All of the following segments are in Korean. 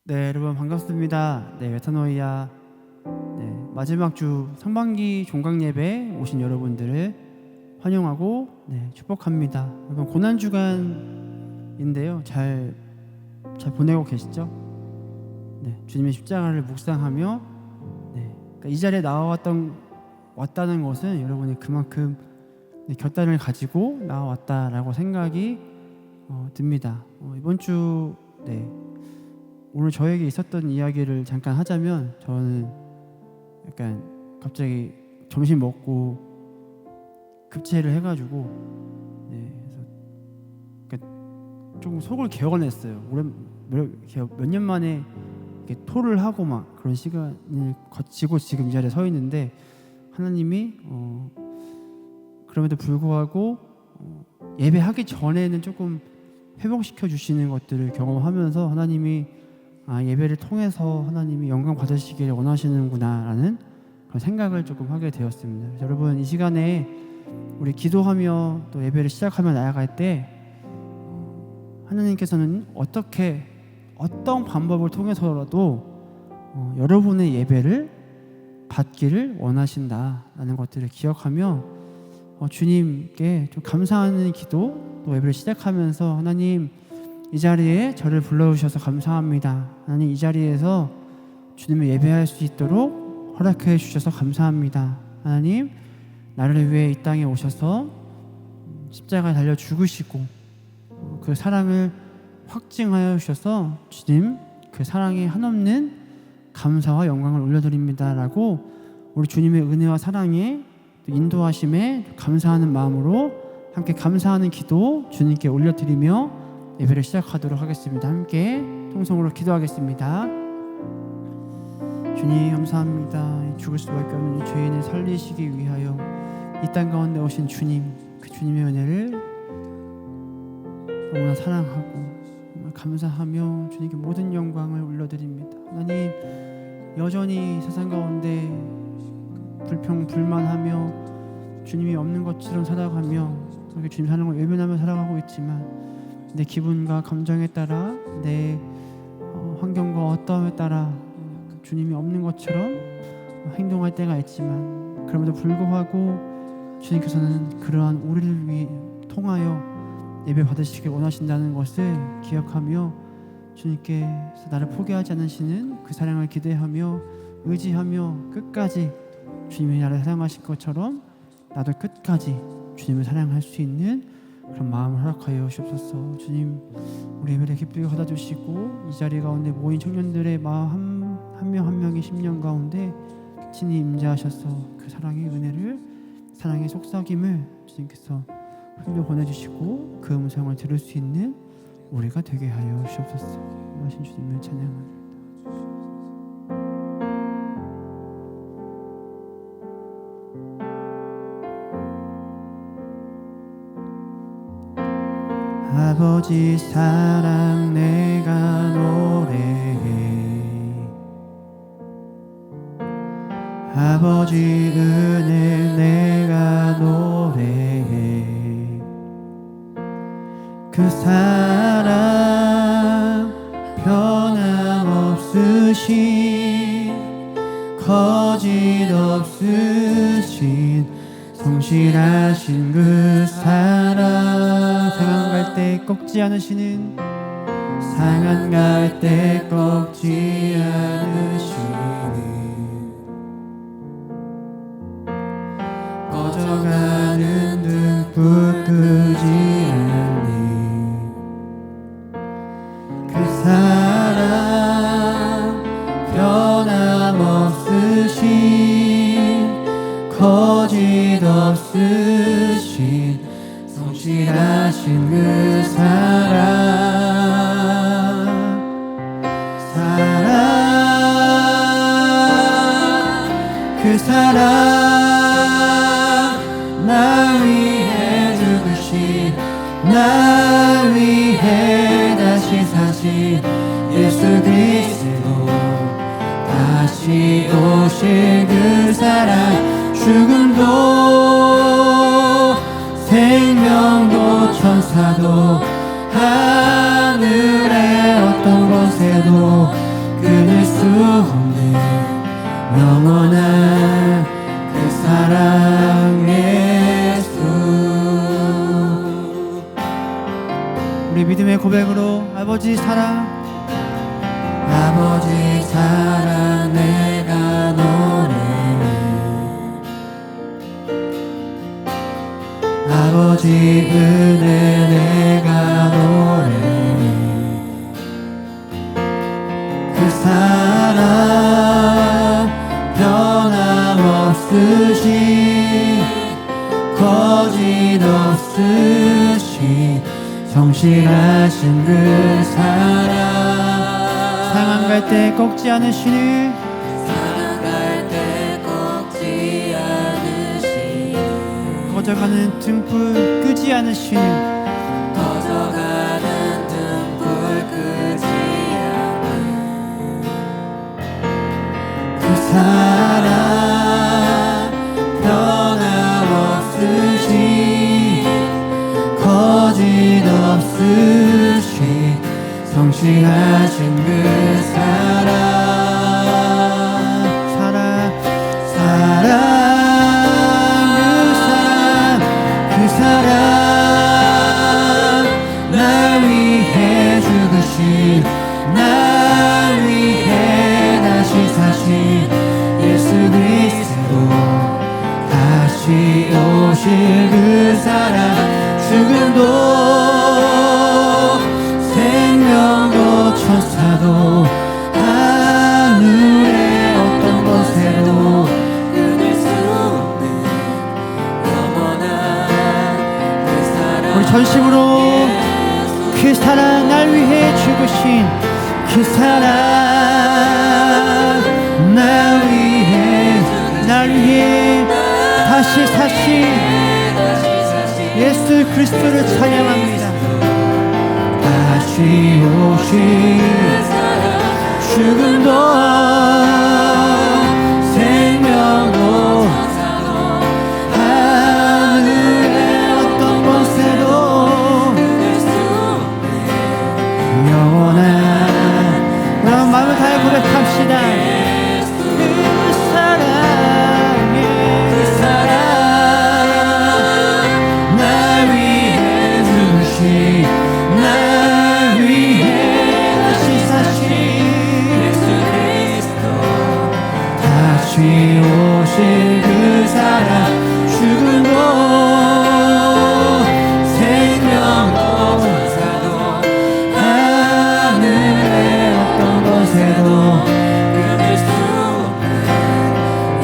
네, 여러분 반갑습니다. 네, 메타노이아 마지막 주 상반기 종강 예배 오신 여러분들을 환영하고 축복합니다. 여러분 고난 주간인데요, 잘 보내고 계시죠? 주님의 십자가를 묵상하며 그러니까 이 자리에 왔다는 것은 여러분이 그만큼 결단을 가지고 나왔다라고 생각이 듭니다. 이번 주 오늘 저에게 있었던 이야기를 잠깐 하자면, 저는 약간 갑자기 점심 먹고 급체를 해가지고 그래서 그러니까 조금 속을 개어냈어요. 몇 년 만에 이렇게 토를 하고 막 그런 시간을 거치고 지금 이 자리에 서 있는데, 하나님이 그럼에도 불구하고 예배하기 전에는 조금 회복시켜 주시는 것들을 경험하면서 하나님이 예배를 통해서 하나님이 영광 받으시기를 원하시는구나라는 그런 생각을 조금 하게 되었습니다. 여러분, 이 시간에 우리 기도하며 또 예배를 시작하며 나아갈 때 하나님께서는 어떤 방법을 통해서라도 여러분의 예배를 받기를 원하신다라는 것들을 기억하며 주님께 좀 감사하는 기도, 또 예배를 시작하면서 하나님, 이 자리에 저를 불러주셔서 감사합니다. 하나님, 이 자리에서 주님을 예배할 수 있도록 허락해 주셔서 감사합니다. 하나님, 나를 위해 이 땅에 오셔서 십자가에 달려 죽으시고 그 사랑을 확증하여 주셔서 주님, 그 사랑에 한없는 감사와 영광을 올려드립니다 라고 우리 주님의 은혜와 사랑에 인도하심에 감사하는 마음으로 함께 감사하는 기도 주님께 올려드리며 예배를 시작하도록 하겠습니다. 함께 통성으로 기도하겠습니다. 주님, 감사합니다. 죽을 수밖에 없는 이 죄인을 살리시기 위하여 이 땅 가운데 오신 주님, 그 주님의 은혜를 너무나 사랑하고 정말 감사하며 주님께 모든 영광을 올려드립니다. 하나님, 여전히 세상 가운데 불평불만하며 주님이 없는 것처럼 살아가며 그렇게 주님 사는 걸 외면하며 살아가고 있지만, 내 기분과 감정에 따라, 내 환경과 어떠함에 따라 주님이 없는 것처럼 행동할 때가 있지만, 그럼에도 불구하고 주님께서는 그러한 우리를 통하여 예배 받으시길 원하신다는 것을 기억하며 주님께서 나를 포기하지 않으시는 그 사랑을 기대하며 의지하며 끝까지 주님이 나를 사랑하신 것처럼 나도 끝까지 주님을 사랑할 수 있는 그런 마음을 허락하여 주옵소서. 주님, 우리 예배를 기쁘게 받아주시고 이 자리 가운데 모인 청년들의 마음 한 명 한 명의 심령 가운데 친히 임재하셔서 그 사랑의 은혜를, 사랑의 속삭임을 주님께서 흘려 보내주시고 그 음성을 들을 수 있는 우리가 되게 하여 주옵소서. 하신 주님을 찬양합니다. 아버지 사랑 내가 노래해, 아버지 은혜 내가 노래해, 그 사랑 변함없으신, 거짓없으신, 성실하신 그 사랑, 상한 갈 때 꺾지 않으시는, 상한 갈 때 꺾지 않으시는, 꺼져가는 등불 끄지 않는 그 사랑 변함없으신, 거짓없으신, 성실하신 그 그 사랑, 나 위해 죽으신, 나 위해 다시 사신 예수 그리스도, 다시 오실 그 사랑, 죽음도 생명도 천사도 하늘의 어떤 곳에도 끊을 수 없는 영원한 그 사랑 예수. 우리 믿음의 고백으로 아버지 사랑, 아버지 사랑 내가 노래해. 아버지 은혜 내가 노래해. 그 사랑 변함없으신 거짓 없으신 성실하신 그 사랑. 상한 갈 때 꺾지 않으시는, 사랑 갈 때 꺾지 않으시는, 꺼져가는 등불 끄지 않으시는, 꺼져가는 등불 끄지 않는 그 사랑 변함없으신 거짓 없으신 성실하신 그 사랑. 그 사랑 나 위해 죽으신, 나 위해 다시 사신 예수 그리스도, 다시 오실 그 사랑. 죽음도 생명도 천사도 하늘의 어떤 것에도 끊을 수 없는 영원한 그 사랑. 우리 전심으로 그 사랑, 날 위해 죽으신 그 사랑, 날 위해 다시 사신 예수 그리스도를 찬양합니다. 다시 오신 죽음도 생명도 하늘의 어떤 곳에도 영원한, 여러분 마음을 다해 고백합시다. 다시 오실 그 사랑. 죽음도 생명도 천사도 하늘의 어떤 것에도 끊을 수 없는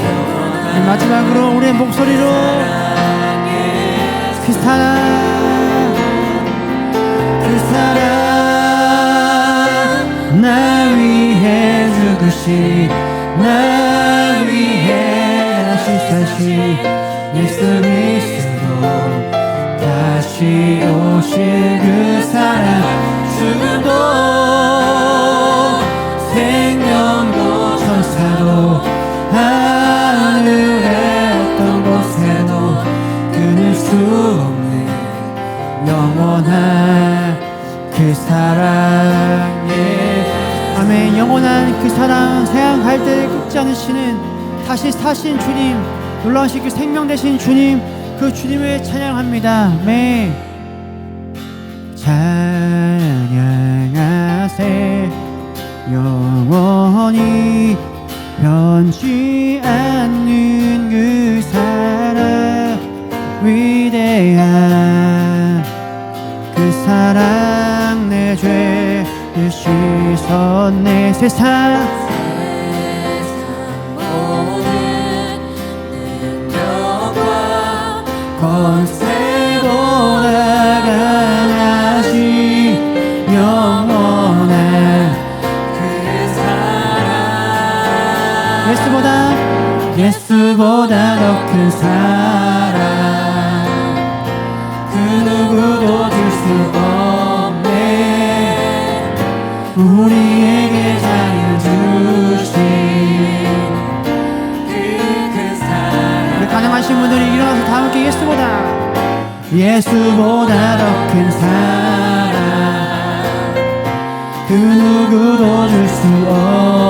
영원한 마지막으로 우리의 목소리로 그 사랑, 그 사랑 나 위해 죽으신, 나 위해 다시 사신 예수 그리스도, 다시 오실 그 사랑. 죽음도 생명도 천사도 하늘의 어떤 곳에도 끊을 수 없는 영원한 그 사랑에. 아멘. 영원한 그 사랑, 세상 갈 때 꺾지 않으시는 다시 사신 주님, 놀라우신 그 생명 되신 주님, 그 주님을 찬양합니다. 아멘. 찬양하세 영원히 변치 않는 그 사랑, 위대한 그 사랑, 내 죄를 씻었네. 세상 모든 능력과 권세보다 강하신 영원한 그 사랑, 예수보다 더 큰 사랑, 그 누구도 줄 수 없네. 우리에게 자유 주신 그 큰 사랑. 우리 가능하신 분들이 일어나서 다 함께 예수보다 더 큰 사랑, 그 누구도 줄 수 없네.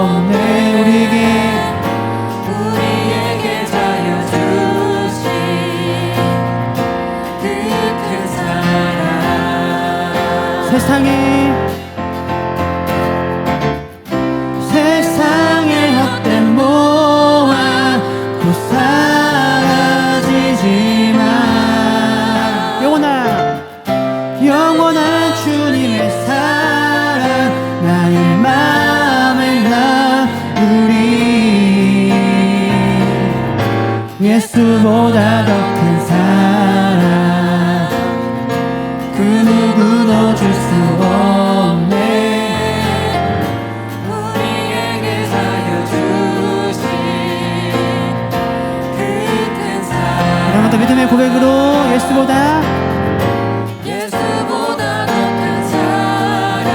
사람의 나으리 예수보다 더 큰 사랑 그 누구도 줄 수 없네 우리에게 사여 주신 그 큰 사랑 그러면 또 믿음의 고백으로 예수보다 예수보다 더 큰 사랑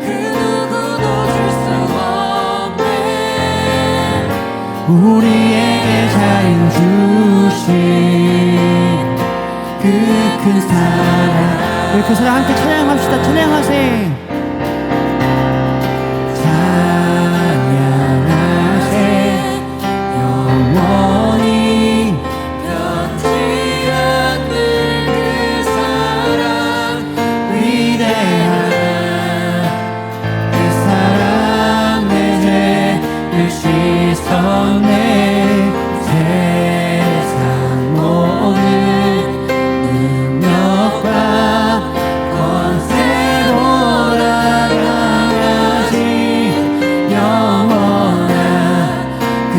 그 누구도 줄 수 없네 우리에게 자유 주신 그 큰 사랑 우리 그 사랑 함께 찬양합시다. 찬양하세 찬양하세 영원히 변치 않는 그 사랑 위대한 그 사랑 내 죄를 씻었네 세상 모든 능력과 권세보다 강하신 영원한 그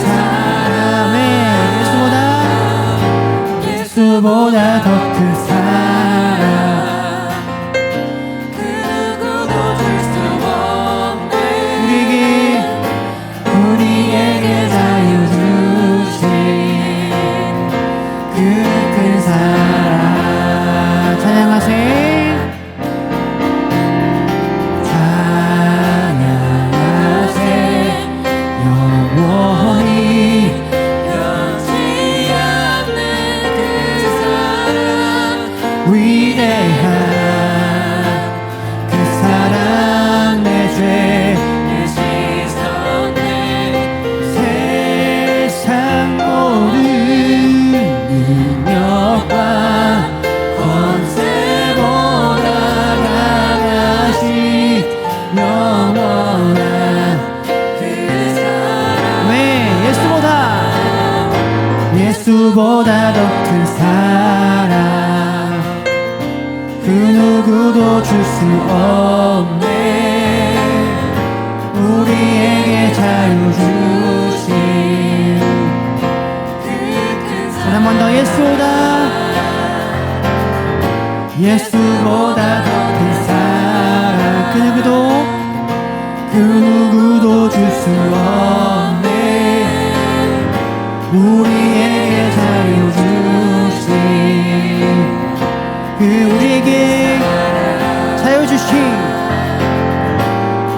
사랑에 예수보다 더 큰 사랑 그 누구도 줄 수 없네 우리에게 자유 주신 그 큰 사랑 찬양하세 찬양하세 영원히 변치 않는 그 사랑 위대한 그 사랑 내 죄를 씻었네 세상 모든 능력과 권세보다 강하신 영원한 그 사랑 네 예수보다 더 큰 사랑 그 누구도 줄 수 없네 우리에게 자유 주신 그 큰 한 번 더 예수보다 더 큰 사랑 그 누구도 줄 수 없네 우리에게 자유 주신 우리에게 자유 주신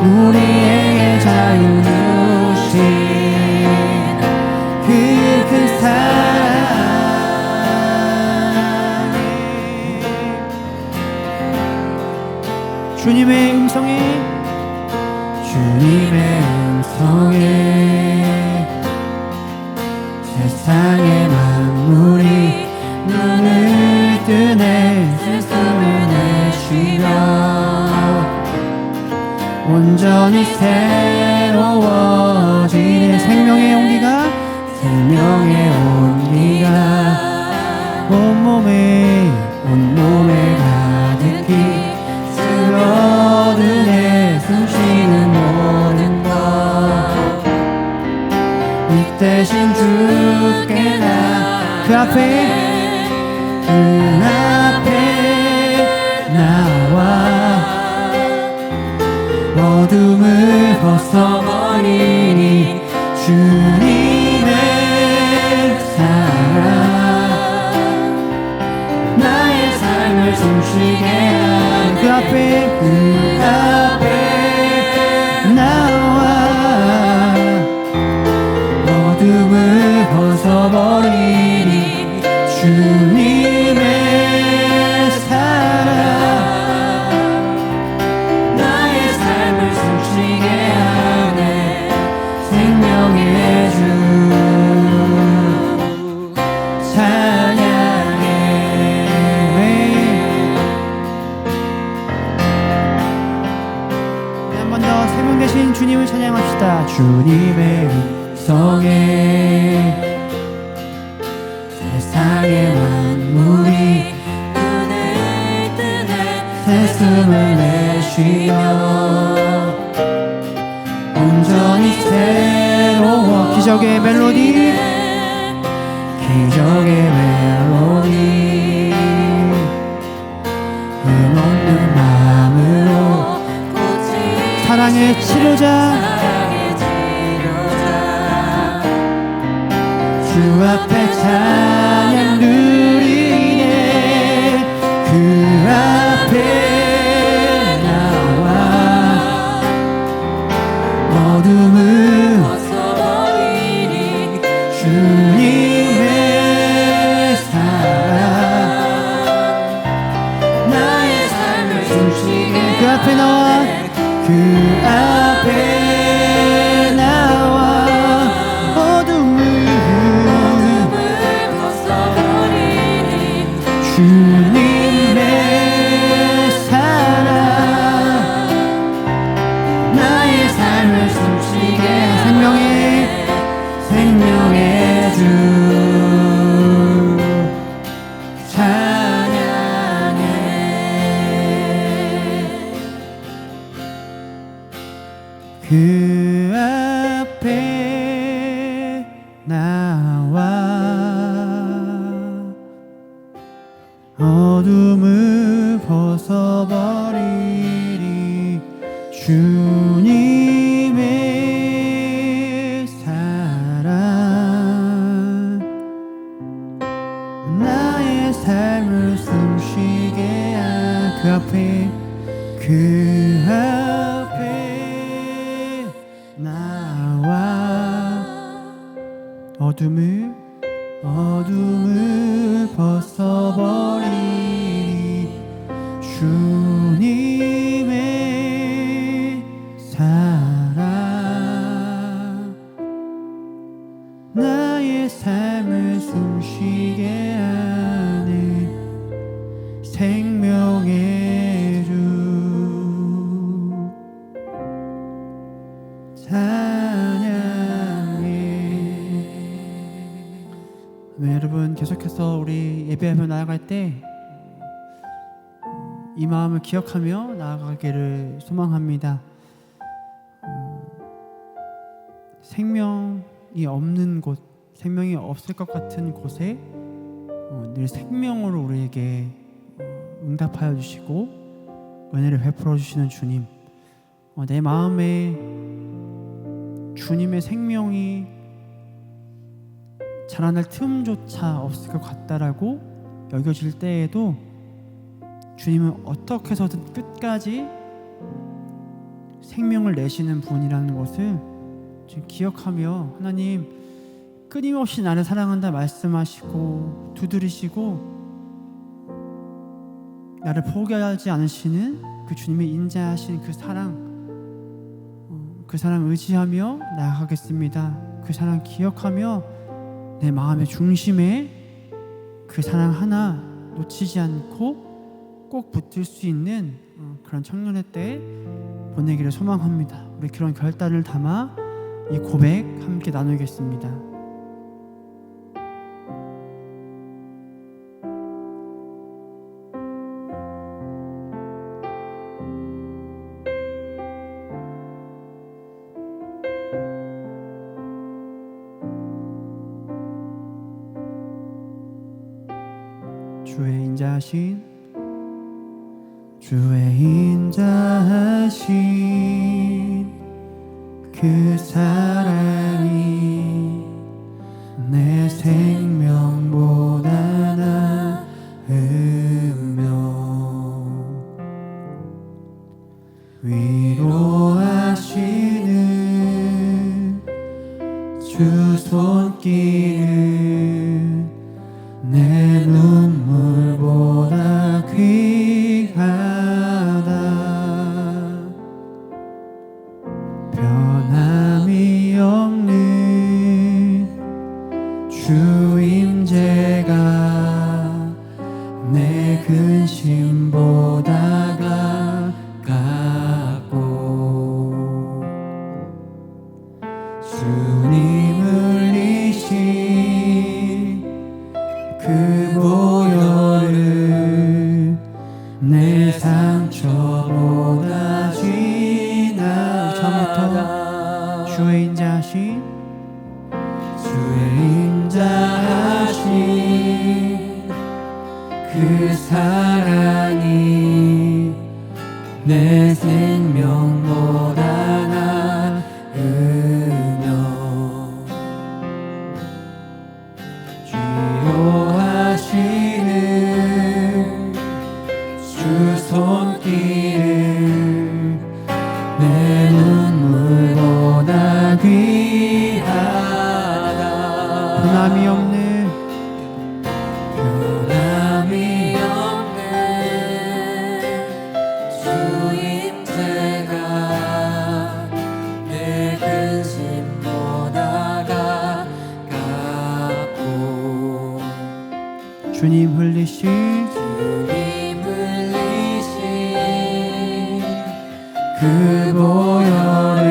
우리에게 자유 주신 그 큰 사랑 주님의 음성에 세상의 만물이 눈을 뜨네 숨을 내쉬며 온전히 새로워지는 생명의 온기가 온몸에 가득히 스며드네 숨쉬는 모든 것 이 대신 주께 그 앞에 나와 어둠을 벗어버리니 주님의 사랑 나의 삶을 숨쉬게 한 그 앞에 나와 어둠을 벗어버리니 주님의 사랑 나의 삶을 숨쉬게 하네 생명의 주 찬양해 한 번 더 세 분 계신 주님을 찬양합시다. 주님의 음성에 세상의 만물이 눈을 뜨네 새 숨을 내쉬며 온전히 새로워. 기적의 멜로디, 기적의 멜로디, 힘없는 마음으로 사랑의 치료자, 주 앞에 찬양 누리네. 그 앞에 나와 어둠을 벗어버리니 주님의 사랑 나의 삶을 숨쉬게 그 앞에 나와 그 앞에 나와 어둠을 벗어버리니 주님의 사랑 나의 삶을 숨쉬게 생명의 주 찬양해. 그 앞에 나와 어둠을 벗어버리니 주님의 사랑 나의 삶을 숨쉬게 한 그 앞에 나와 어둠을 벗어버리니 주님의 사랑 나의 삶을 숨쉬게 하네. 생명의 주 찬양해. 네, 여러분 계속해서 우리 예배하며 나아갈 때 이 마음을 기억하며 나아가기를 소망합니다. 생명이 없는 곳, 생명이 없을 것 같은 곳에 늘 생명으로 우리에게 응답하여 주시고 은혜를 베풀어 주시는 주님, 내 마음에 주님의 생명이 자라날 틈조차 없을 것 같다라고 여겨질 때에도 주님은 어떻게 해서든 끝까지 생명을 내시는 분이라는 것을 지금 기억하며 하나님 끊임없이 나를 사랑한다 말씀하시고 두드리시고 나를 포기하지 않으시는 그 주님의 인자하신 그 사랑 의지하며 나아가겠습니다. 그 사랑 기억하며 내 마음의 중심에 그 사랑 하나 놓치지 않고 꼭 붙들 수 있는 그런 청년의 때 보내기를 소망합니다. 우리 그런 결단을 담아 이 고백 함께 나누겠습니다. 주의 인자하신 그 사랑이 내 생명보다 나으며 위로하시는 주 손길은 내 눈물보다 귀하다. 변함이 없는 주 임재가 내 근심보다 가깝고 주님 흘리신 그 보혈을 내 삶 주의 인자하신 그 사랑이 내 생명보다 나으며 치료하시는 주 손길을 내 눈물보다 귀하다. 변함이 없는 주임새가 내 근심보다 가깝고 주님 흘리신 그 보혈을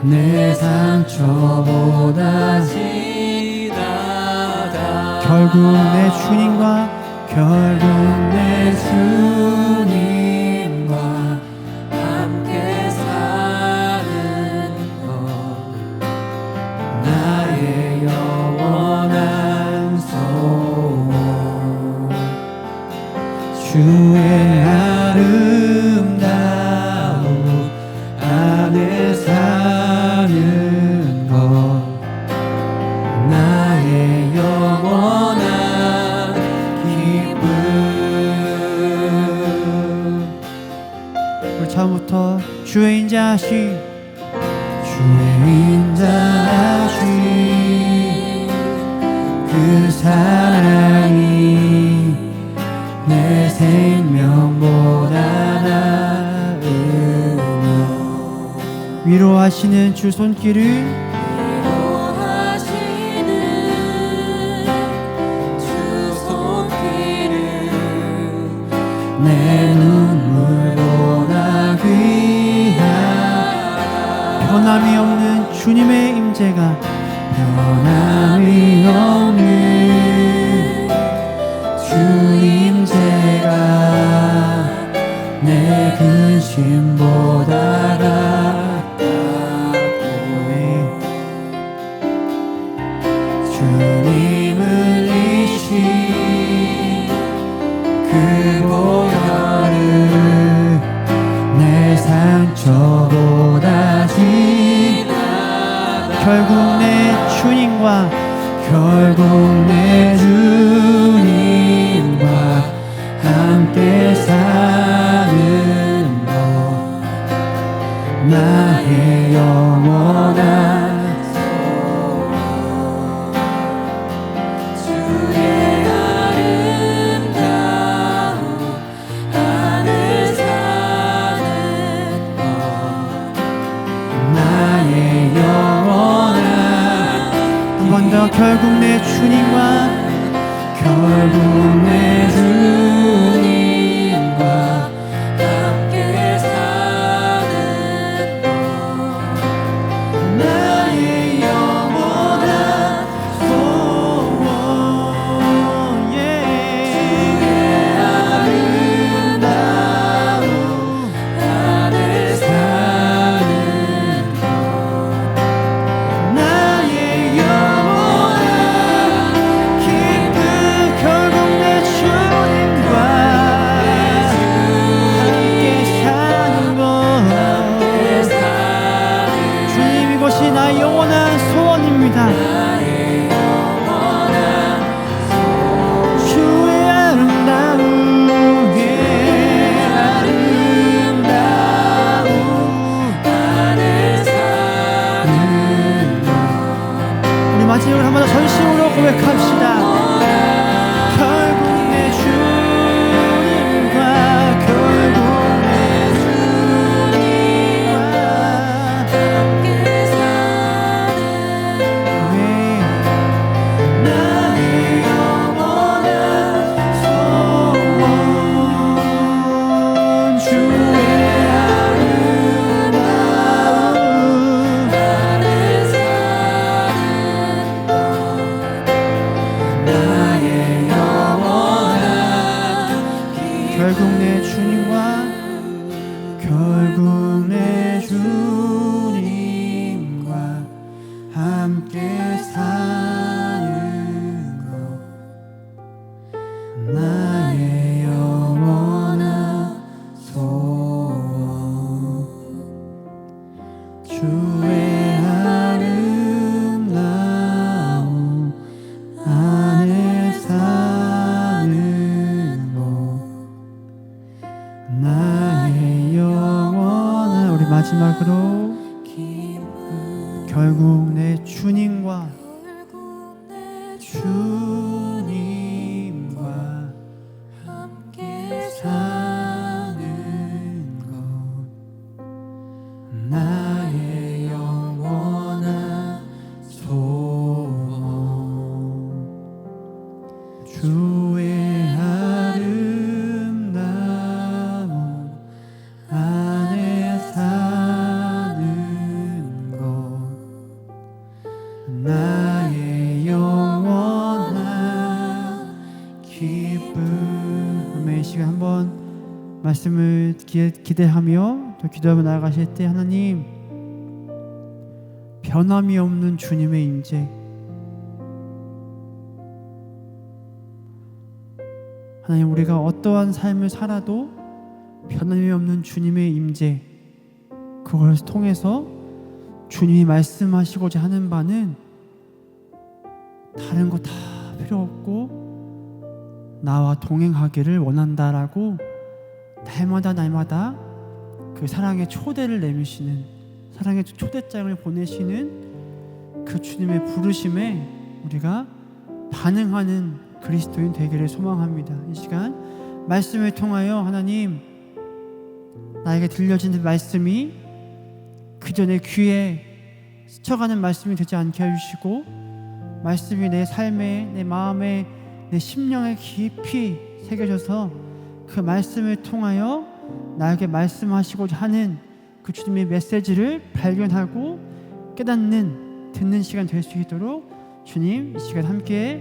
내 상처보다 진하다. 결국 내 주님과 함께 사는 것 나의 영원한 소원. 주의 아름다움 안에 사는 것 나의 영원한 기쁨. 우리 처음부터 주의 인자하신 그 사랑이 내 생명보다 나으며 위로하시는 주 손길을 내 눈물보다 귀하다. 변함이 없는 주님의 임재가 변함이 없는 주 임재가 내 근심보다 가깝고 주님 흘리신 그 보혈을 내 상처보다 진하다. 결국 내 주님과 함께 사는 것 나의 영원한 소원. 주의 아름다움 안에 사는 것 나의 영원한. 한 번 더 결국 내 주님과 내 주님과 함께 사는 것 나의 영원한 소원. 주의 아름다움 안에 사는 것 나의 영원한 결국 내 주님과 함께 사는 것 주님 이곳이 나의 영원한 소원입니다. 주의 아름다움 안에 사는 우리 마지막으로 한 번 더 전심으로 고백합시다. 결국 내 주님과 함께 사는 나의 영원한 소원. 주의 아름다움 안에 사는 것 나의 영원한 결국 내 주님과 결국 내 주님 주의 아름다움 안에 사는 것 나의 영원한 우리 마지막으로 결국 내 주님과 주님과 함께 사는 것 나의 영원한 소원 주의 아름다움 안에 사는 것 나의 영원한 기쁨. 이 시간 한번 말씀을 기대하며 또 기도하며 나아가실 때 하나님 변함이 없는 주님의 임재 하나님 우리가 어떠한 삶을 살아도 변함이 없는 주님의 임재 그걸 통해서 주님이 말씀하시고자 하는 바는 다른 거 다 필요 없고 나와 동행하기를 원한다라고 날마다 그 사랑의 초대를 내미시는 사랑의 초대장을 보내시는 그 주님의 부르심에 우리가 반응하는 그리스도인 되기를 소망합니다. 이 시간 말씀을 통하여 하나님 나에게 들려지는 말씀이 그저 내 귀에 스쳐가는 말씀이 되지 않게 해주시고 말씀이 내 삶에 내 마음에 내 심령에 깊이 새겨져서 그 말씀을 통하여 나에게 말씀하시고자 하는 그 주님의 메시지를 발견하고 깨닫는 듣는 시간 될 수 있도록 주님 이 시간 함께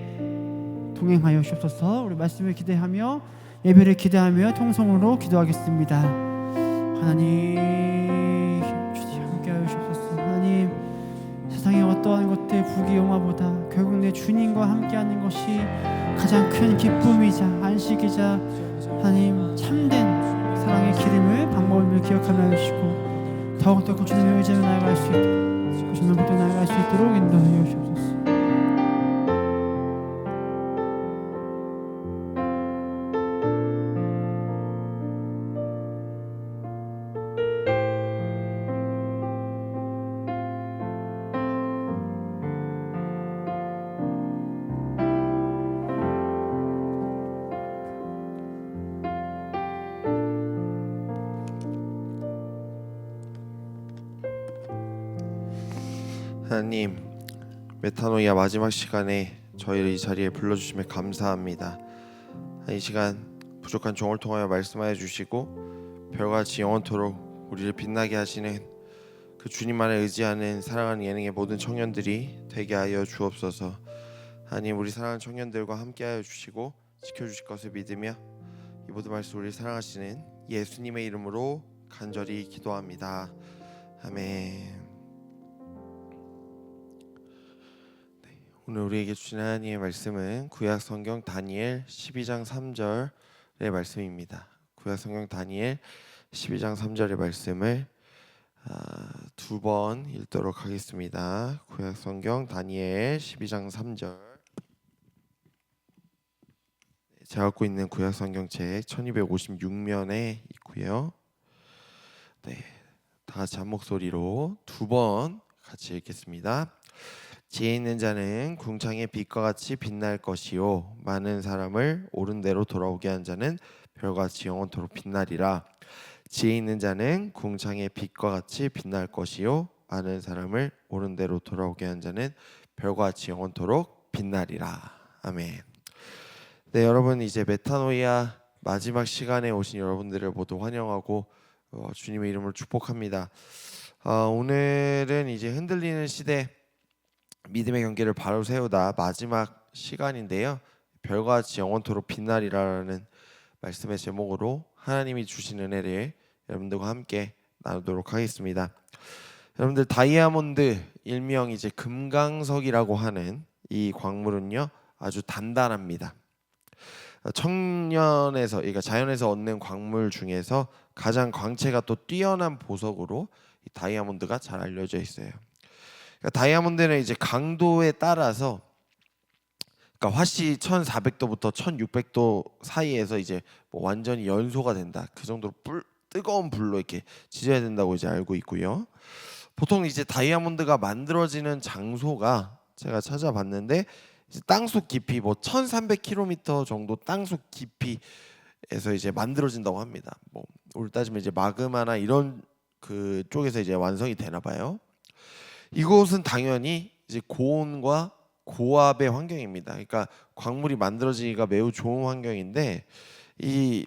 동행하여 주옵소서. 우리 말씀을 기대하며 예배를 기대하며 통성으로 기도하겠습니다. 하나님 주님 함께하여 주옵소서. 하나님 세상의 어떠한 것들 부귀영화보다 결국 내 주님과 함께하는 것이 가장 큰 기쁨이자 안식이자 하나님 참된 사랑의 기름을 방법을 기억하며 해주시고 더욱더 그 주님의 의지로 나아갈 수 있도록 그 주님의 보도 나아갈 수 있도록 인도하여 주옵소서. 하나님, 메타노이아 마지막 시간에 저희를 이 자리에 불러주심에 감사합니다. 이 시간 부족한 종을 통하여 말씀하여 주시고 별같이 영원토록 우리를 빛나게 하시는 그 주님만을 의지하는 사랑하는 예능의 모든 청년들이 되게 하여 주옵소서. 하나님, 우리 사랑하는 청년들과 함께하여 주시고 지켜주실 것을 믿으며 이 모든 말씀 우리를 사랑하시는 예수님의 이름으로 간절히 기도합니다. 아멘. 오늘 우리에게 주신 하나님의 말씀은 구약 성경 다니엘 12장 3절의 말씀입니다. 구약 성경 다니엘 12장 3절의 말씀을 두 번 읽도록 하겠습니다. 구약 성경 다니엘 12장 3절. 제가 갖고 있는 구약 성경책 1256면에 있고요. 네, 다 같이 한 목소리로 두 번 같이 읽겠습니다. 지혜 있는 자는 궁창의 빛과 같이 빛날 것이요 많은 사람을 옳은 대로 돌아오게 한 자는 별같이 영원토록 빛나리라. 지혜 있는 자는 궁창의 빛과 같이 빛날 것이요 많은 사람을 옳은 대로 돌아오게 한 자는 별같이 영원토록 빛나리라. 아멘. 네, 여러분 이제 메타노이아 마지막 시간에 오신 여러분들을 모두 환영하고 주님의 이름으로 축복합니다. 오늘은 이제 흔들리는 시대 믿음의 경계를 바로 세우다 마지막 시간인데요. 별같이 영원토록 빛나리라는 말씀의 제목으로 하나님이 주신 은혜를 여러분들과 함께 나누도록 하겠습니다. 여러분들 다이아몬드 일명 이제 금강석이라고 하는 이 광물은요 아주 단단합니다. 청년에서 그러니까 자연에서 얻는 광물 중에서 가장 광채가 또 뛰어난 보석으로 이 다이아몬드가 잘 알려져 있어요. 그러니까 다이아몬드는 이제 강도에 따라서, 그러니까 화씨 1400도부터 1600도 사이에서 이제 뭐 완전히 연소가 된다. 그 정도로 뜨거운 불로 이렇게 지져야 된다고 이제 알고 있고요. 보통 이제 다이아몬드가 만들어지는 장소가 제가 찾아봤는데 이제 땅속 깊이 뭐 1300km 정도 땅속 깊이에서 이제 만들어진다고 합니다. 뭐 우리 따지면 이제 마그마나 이런 그 쪽에서 이제 완성이 되나 봐요. 이곳은 당연히 이제 고온과 고압의 환경입니다. 그러니까 광물이 만들어지기가 매우 좋은 환경인데 이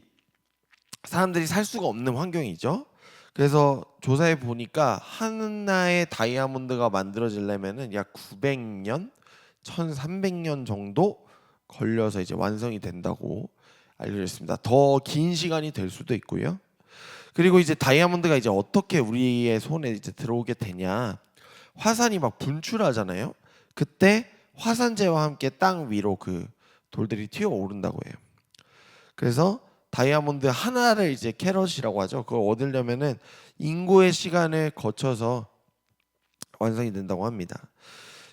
사람들이 살 수가 없는 환경이죠. 그래서 조사해 보니까 하나의 다이아몬드가 만들어지려면은 약 900년, 1300년 정도 걸려서 이제 완성이 된다고 알려져 있습니다. 더 긴 시간이 될 수도 있고요. 그리고 이제 다이아몬드가 이제 어떻게 우리의 손에 이제 들어오게 되냐? 화산이 막 분출하잖아요. 그때 화산재와 함께 땅 위로 그 돌들이 튀어 오른다고 해요. 그래서 다이아몬드 하나를 이제 캐럿이라고 하죠. 그걸 얻으려면은 인고의 시간을 거쳐서 완성이 된다고 합니다.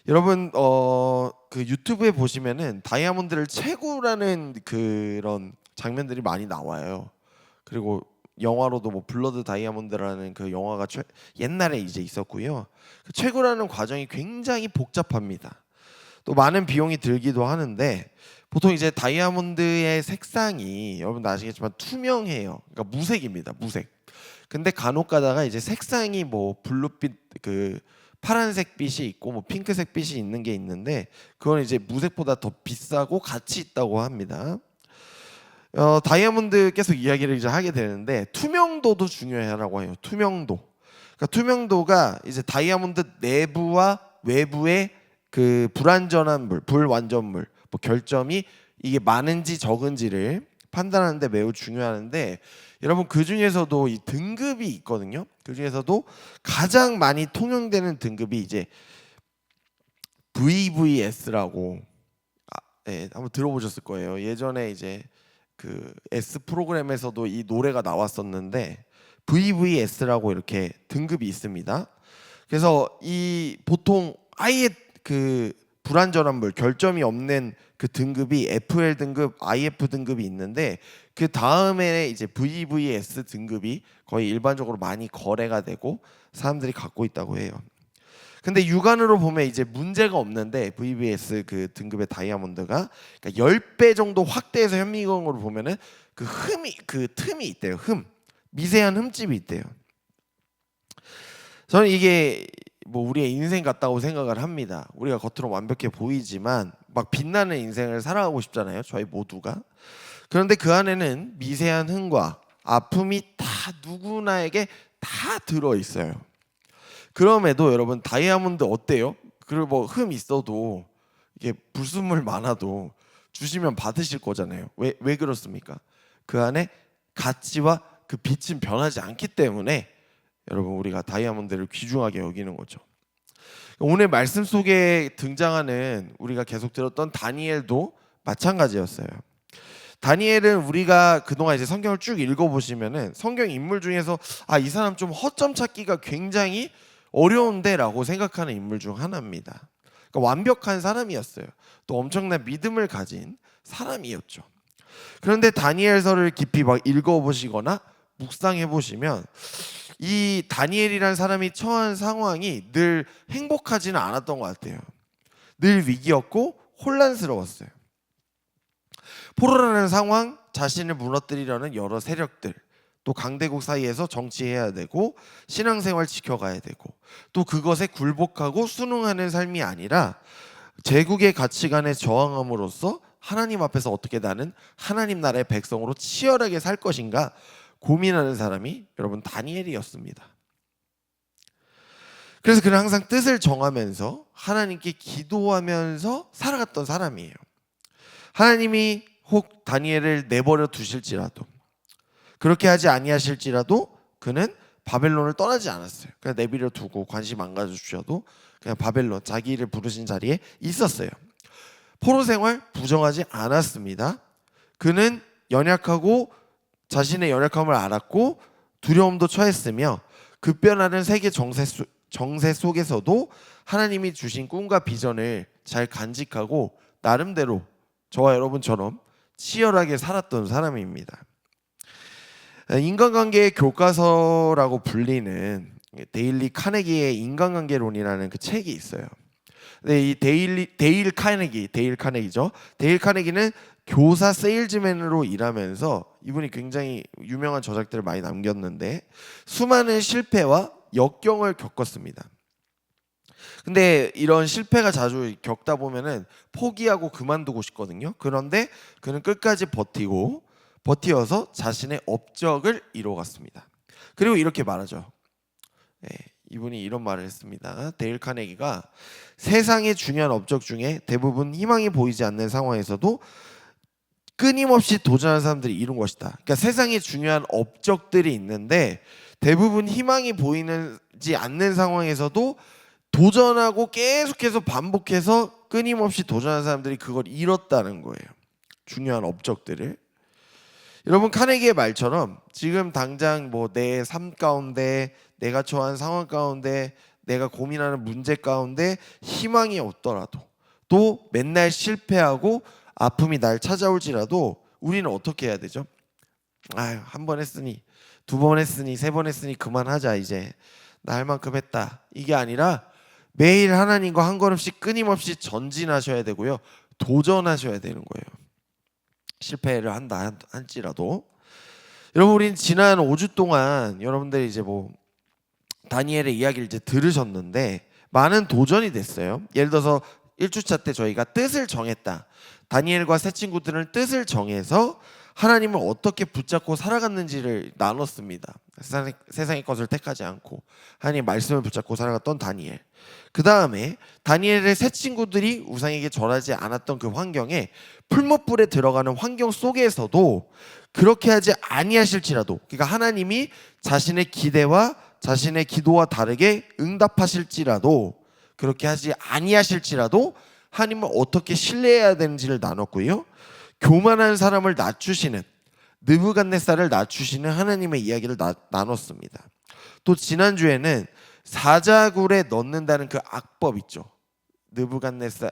여러분 그 유튜브에 보시면은 다이아몬드를 채굴하는 그런 장면들이 많이 나와요. 그리고 영화로도 뭐 블러드 다이아몬드라는 그 영화가 옛날에 이제 있었고요. 그 채굴하는 과정이 굉장히 복잡합니다. 또 많은 비용이 들기도 하는데 보통 이제 다이아몬드의 색상이 여러분 아시겠지만 투명해요. 그러니까 무색입니다. 무색. 근데 간혹 가다가 이제 색상이 뭐 블루빛 그 파란색 빛이 있고 뭐 핑크색 빛이 있는 게 있는데 그건 이제 무색보다 더 비싸고 가치 있다고 합니다. 다이아몬드 계속 이야기를 이제 하게 되는데 투명도도 중요하라고 해요. 투명도. 그러니까 투명도가 이제 다이아몬드 내부와 외부의 그 불완전한 물, 불완전물, 뭐 결점이 이게 많은지 적은지를 판단하는데 매우 중요한데 여러분 그 중에서도 이 등급이 있거든요. 그 중에서도 가장 많이 통용되는 등급이 이제 VVS라고 네, 한번 들어보셨을 거예요. 예전에 이제 그 S 프로그램에서도 이 노래가 나왔었는데 VVS라고 이렇게 등급이 있습니다. 그래서 이 보통 아예 그 불완전한 물, 결점이 없는 그 등급이 FL 등급, IF 등급이 있는데 그 다음에 이제 VVS 등급이 거의 일반적으로 많이 거래가 되고 사람들이 갖고 있다고 해요. 근데 육안으로 보면 이제 문제가 없는데 VVS 그 등급의 다이아몬드가 그러니까 10배 정도 확대해서 현미경으로 보면은 그 틈이 있대요. 미세한 흠집이 있대요. 저는 이게 뭐 우리의 인생 같다고 생각을 합니다. 우리가 겉으로 완벽해 보이지만 막 빛나는 인생을 살아가고 싶잖아요. 저희 모두가. 그런데 그 안에는 미세한 흠과 아픔이 다 누구나에게 다 들어 있어요. 그럼에도 여러분 다이아몬드 어때요? 그리고 뭐 흠 있어도 이게 불순물 많아도 주시면 받으실 거잖아요. 왜 그렇습니까? 그 안에 가치와 그 빛은 변하지 않기 때문에 여러분 우리가 다이아몬드를 귀중하게 여기는 거죠. 오늘 말씀 속에 등장하는 우리가 계속 들었던 다니엘도 마찬가지였어요. 다니엘은 우리가 그동안 이제 성경을 쭉 읽어보시면은 성경 인물 중에서 이 사람 좀 허점 찾기가 굉장히 어려운데라고 생각하는 인물 중 하나입니다. 그러니까 완벽한 사람이었어요. 또 엄청난 믿음을 가진 사람이었죠. 그런데 다니엘서를 깊이 막 읽어보시거나 묵상해 보시면 이 다니엘이라는 사람이 처한 상황이 늘 행복하지는 않았던 것 같아요. 늘 위기였고 혼란스러웠어요. 포로라는 상황, 자신을 무너뜨리려는 여러 세력들, 또 강대국 사이에서 정치해야 되고 신앙생활 지켜가야 되고 또 그것에 굴복하고 순응하는 삶이 아니라 제국의 가치관에 저항함으로써 하나님 앞에서 어떻게 나는 하나님 나라의 백성으로 치열하게 살 것인가 고민하는 사람이 여러분 다니엘이었습니다. 그래서 그는 항상 뜻을 정하면서 하나님께 기도하면서 살아갔던 사람이에요. 하나님이 혹 다니엘을 내버려 두실지라도 그렇게 하지 아니하실지라도 그는 바벨론을 떠나지 않았어요. 그냥 내버려 두고 관심 안 가져주셔도 그냥 바벨론 자기를 부르신 자리에 있었어요. 포로 생활 부정하지 않았습니다. 그는 연약하고 자신의 연약함을 알았고 두려움도 처했으며 급변하는 세계 정세 속에서도 하나님이 주신 꿈과 비전을 잘 간직하고 나름대로 저와 여러분처럼 치열하게 살았던 사람입니다. 인간관계의 교과서라고 불리는 데일리 카네기의 인간관계론이라는 그 책이 있어요. 네, 이 데일 카네기죠. 데일 카네기는 교사 세일즈맨으로 일하면서 이분이 굉장히 유명한 저작들을 많이 남겼는데 수많은 실패와 역경을 겪었습니다. 근데 이런 실패가 자주 겪다 보면은 포기하고 그만두고 싶거든요. 그런데 그는 끝까지 버티어서 자신의 업적을 이뤄갔습니다. 그리고 이렇게 말하죠. 네, 이분이 이런 말을 했습니다. 데일 카네기가 세상의 중요한 업적 중에 대부분 희망이 보이지 않는 상황에서도 끊임없이 도전하는 사람들이 이룬 것이다. 그러니까 세상에 중요한 업적들이 있는데 대부분 희망이 보이지 않는 상황에서도 도전하고 계속해서 반복해서 끊임없이 도전하는 사람들이 그걸 이뤘다는 거예요. 중요한 업적들을. 여러분 카네기의 말처럼 지금 당장 뭐 내 삶 가운데 내가 처한 상황 가운데 내가 고민하는 문제 가운데 희망이 없더라도 또 맨날 실패하고 아픔이 날 찾아올지라도 우리는 어떻게 해야 되죠? 아유, 한 번 했으니 두 번 했으니 세 번 했으니 그만하자 이제 나 할 만큼 했다. 이게 아니라 매일 하나님과 한 걸음씩 끊임없이 전진하셔야 되고요. 도전하셔야 되는 거예요. 실패를 한다 할지라도. 여러분 우린 지난 5주 동안 여러분들이 이제 뭐 다니엘의 이야기를 이제 들으셨는데 많은 도전이 됐어요. 예를 들어서 1주차 때 저희가 뜻을 정했다. 다니엘과 세 친구들은 뜻을 정해서 하나님을 어떻게 붙잡고 살아갔는지를 나눴습니다. 세상의 것을 택하지 않고 하나님의 말씀을 붙잡고 살아갔던 다니엘. 그 다음에 다니엘의 세 친구들이 우상에게 절하지 않았던 그 환경에 풀무불에 들어가는 환경 속에서도 그렇게 하지 아니하실지라도, 그러니까 하나님이 자신의 기대와 자신의 기도와 다르게 응답하실지라도, 그렇게 하지 아니하실지라도 하나님을 어떻게 신뢰해야 되는지를 나눴고요. 교만한 사람을 낮추시는, 느부갓네살을 낮추시는 하나님의 이야기를 나눴습니다. 또 지난주에는 사자굴에 넣는다는 그 악법 있죠. 느부갓네살,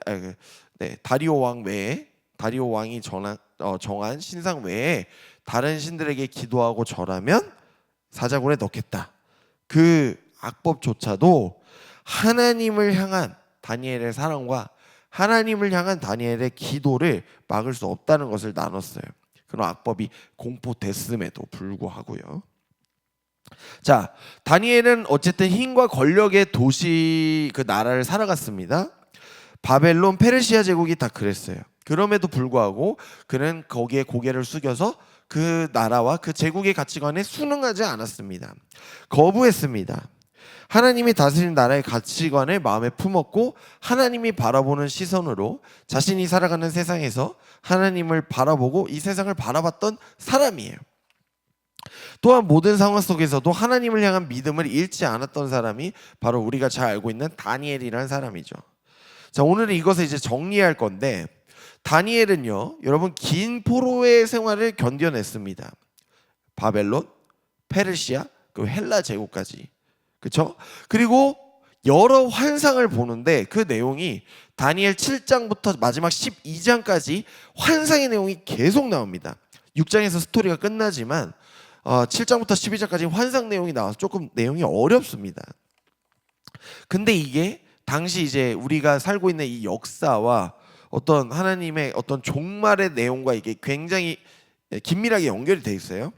다리오 왕 외에, 다리오 왕이 정한 신상 외에 다른 신들에게 기도하고 절하면 사자굴에 넣겠다. 그 악법조차도 하나님을 향한 다니엘의 사랑과 하나님을 향한 다니엘의 기도를 막을 수 없다는 것을 나눴어요. 그런 악법이 공포됐음에도 불구하고요. 자, 다니엘은 어쨌든 힘과 권력의 도시 그 나라를 살아갔습니다. 바벨론, 페르시아 제국이 다 그랬어요. 그럼에도 불구하고 그는 거기에 고개를 숙여서 그 나라와 그 제국의 가치관에 순응하지 않았습니다. 거부했습니다. 하나님이 다스리는 나라의 가치관을 마음에 품었고 하나님이 바라보는 시선으로 자신이 살아가는 세상에서 하나님을 바라보고 이 세상을 바라봤던 사람이에요. 또한 모든 상황 속에서도 하나님을 향한 믿음을 잃지 않았던 사람이 바로 우리가 잘 알고 있는 다니엘이라는 사람이죠. 자, 오늘은 이것을 이제 정리할 건데, 다니엘은요, 여러분 긴 포로의 생활을 견뎌냈습니다. 바벨론, 페르시아, 그리고 헬라 제국까지. 그렇죠? 그리고 여러 환상을 보는데 그 내용이 다니엘 7장부터 마지막 12장까지 환상의 내용이 계속 나옵니다. 6장에서 스토리가 끝나지만 7장부터 12장까지 환상 내용이 나와서 조금 내용이 어렵습니다. 근데 이게 당시 이제 우리가 살고 있는 이 역사와 어떤 하나님의 어떤 종말의 내용과 이게 굉장히 긴밀하게 연결이 돼 있어요.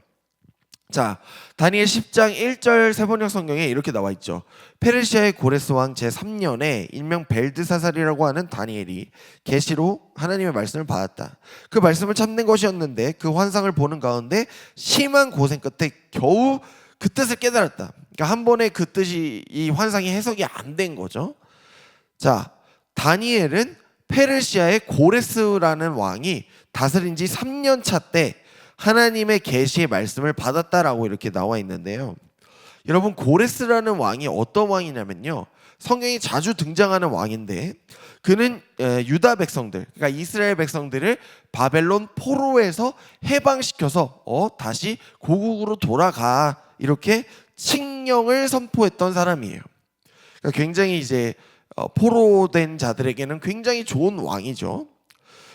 자, 다니엘 10장 1절 세번역 성경에 이렇게 나와 있죠. 페르시아의 고레스 왕 제3년에 일명 벨드사살이라고 하는 다니엘이 계시로 하나님의 말씀을 받았다. 그 말씀을 참는 것이었는데 그 환상을 보는 가운데 심한 고생 끝에 겨우 그 뜻을 깨달았다. 그러니까 한 번에 그 뜻이, 이 환상이 해석이 안 된 거죠. 자, 다니엘은 페르시아의 고레스라는 왕이 다스린 지 3년 차 때 하나님의 계시의 말씀을 받았다라고 이렇게 나와 있는데요. 여러분 고레스라는 왕이 어떤 왕이냐면요. 성경에 자주 등장하는 왕인데 그는 유다 백성들, 그러니까 이스라엘 백성들을 바벨론 포로에서 해방시켜서 다시 고국으로 돌아가 이렇게 칙령을 선포했던 사람이에요. 그러니까 굉장히 이제 포로된 자들에게는 굉장히 좋은 왕이죠.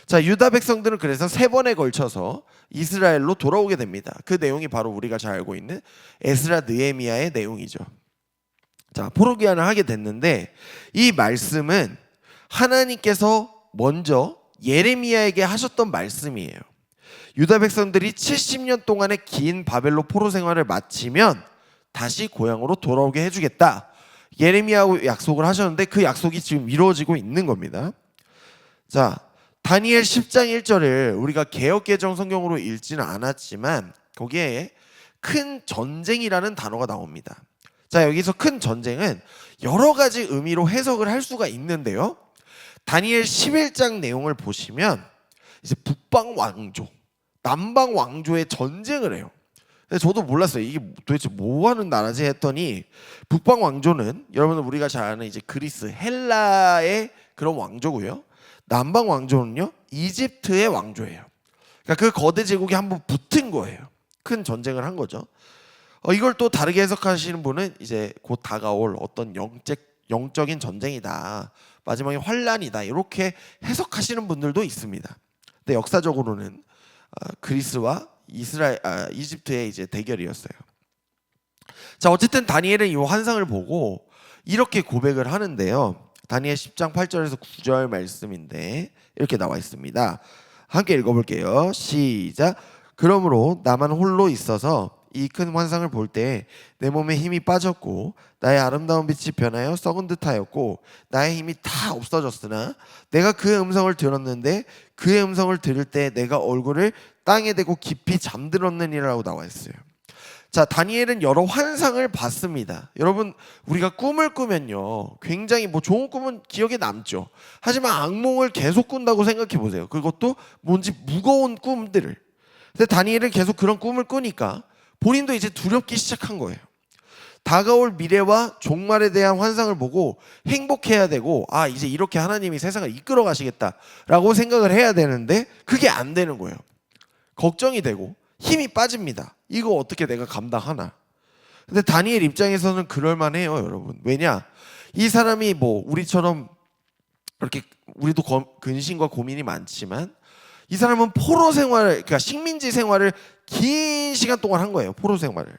자, 유다 백성들은 그래서 3번에 걸쳐서 이스라엘로 돌아오게 됩니다. 그 내용이 바로 우리가 잘 알고 있는 에스라 느헤미야의 내용이죠. 자, 포로 귀환을 하게 됐는데 이 말씀은 하나님께서 먼저 예레미야에게 하셨던 말씀이에요. 유다 백성들이 70년 동안의 긴 바벨론 포로 생활을 마치면 다시 고향으로 돌아오게 해주겠다. 예레미야하고 약속을 하셨는데 그 약속이 지금 이루어지고 있는 겁니다. 자, 다니엘 10장 1절을 우리가 개역개정 성경으로 읽지는 않았지만 거기에 큰 전쟁이라는 단어가 나옵니다. 자, 여기서 큰 전쟁은 여러 가지 의미로 해석을 할 수가 있는데요. 다니엘 11장 내용을 보시면 이제 북방 왕조, 남방 왕조의 전쟁을 해요. 근데 저도 몰랐어요. 이게 도대체 뭐 하는 나라지 했더니 북방 왕조는 여러분 우리가 잘 아는 이제 그리스, 헬라의 그런 왕조고요. 남방 왕조는요 이집트의 왕조예요. 그러니까 그 거대 제국이 한번 붙은 거예요. 큰 전쟁을 한 거죠. 이걸 또 다르게 해석하시는 분은 이제 곧 다가올 어떤 영적인 전쟁이다, 마지막에 환란이다 이렇게 해석하시는 분들도 있습니다. 근데 역사적으로는 그리스와 이집트의 이제 대결이었어요. 자, 어쨌든 다니엘은 이 환상을 보고 이렇게 고백을 하는데요. 다니엘 10장 8절에서 9절 말씀인데 이렇게 나와 있습니다. 함께 읽어볼게요. 시작. 그러므로 나만 홀로 있어서 이 큰 환상을 볼 때 내 몸에 힘이 빠졌고 나의 아름다운 빛이 변하여 썩은 듯하였고 나의 힘이 다 없어졌으나 내가 그의 음성을 들었는데 그의 음성을 들을 때 내가 얼굴을 땅에 대고 깊이 잠들었느니라고 나와 있어요. 자, 다니엘은 여러 환상을 봤습니다. 여러분 우리가 꿈을 꾸면요 굉장히 좋은 꿈은 기억에 남죠. 하지만 악몽을 계속 꾼다고 생각해 보세요. 그것도 뭔지 무거운 꿈들을. 근데 다니엘은 계속 그런 꿈을 꾸니까 본인도 이제 두렵기 시작한 거예요. 다가올 미래와 종말에 대한 환상을 보고 행복해야 되고 이제 이렇게 하나님이 세상을 이끌어 가시겠다라고 생각을 해야 되는데 그게 안 되는 거예요. 걱정이 되고 힘이 빠집니다. 이거 어떻게 내가 감당하나. 근데 다니엘 입장에서는 그럴만해요, 여러분. 왜냐? 이 사람이 우리처럼 이렇게 우리도 근심과 고민이 많지만 이 사람은 포로 생활을, 그러니까 식민지 생활을 긴 시간 동안 한 거예요. 포로 생활을.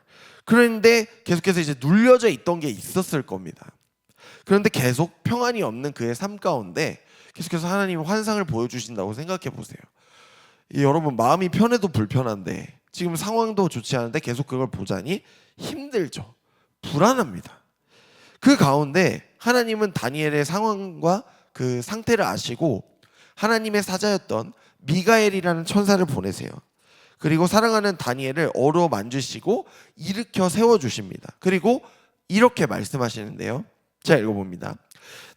그런데 계속해서 이제 눌려져 있던 게 있었을 겁니다. 그런데 계속 평안이 없는 그의 삶 가운데 계속해서 하나님이 환상을 보여주신다고 생각해 보세요. 여러분 마음이 편해도 불편한데 지금 상황도 좋지 않은데 계속 그걸 보자니 힘들죠. 불안합니다. 그 가운데 하나님은 다니엘의 상황과 그 상태를 아시고 하나님의 사자였던 미가엘이라는 천사를 보내세요. 그리고 사랑하는 다니엘을 어루만지시고 일으켜 세워주십니다. 그리고 이렇게 말씀하시는데요. 자, 읽어봅니다.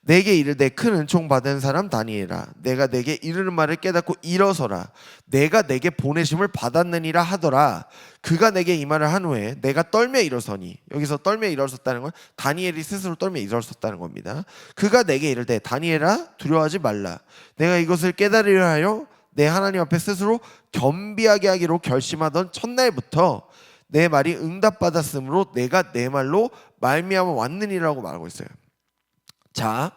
내게 이르되 큰 은총 받은 사람 다니엘아, 내가 내게 이르는 말을 깨닫고 일어서라. 내가 내게 보내심을 받았느니라 하더라. 그가 내게 이 말을 한 후에 내가 떨며 일어서니, 여기서 떨며 일어섰다는 건 다니엘이 스스로 떨며 일어섰다는 겁니다. 그가 내게 이르되 다니엘아 두려워하지 말라. 내가 이것을 깨달으려 하여 내 하나님 앞에 스스로 겸비하게 하기로 결심하던 첫날부터 내 말이 응답받았으므로 내가 내 말로 말미암아 왔느니라고 말하고 있어요. 자,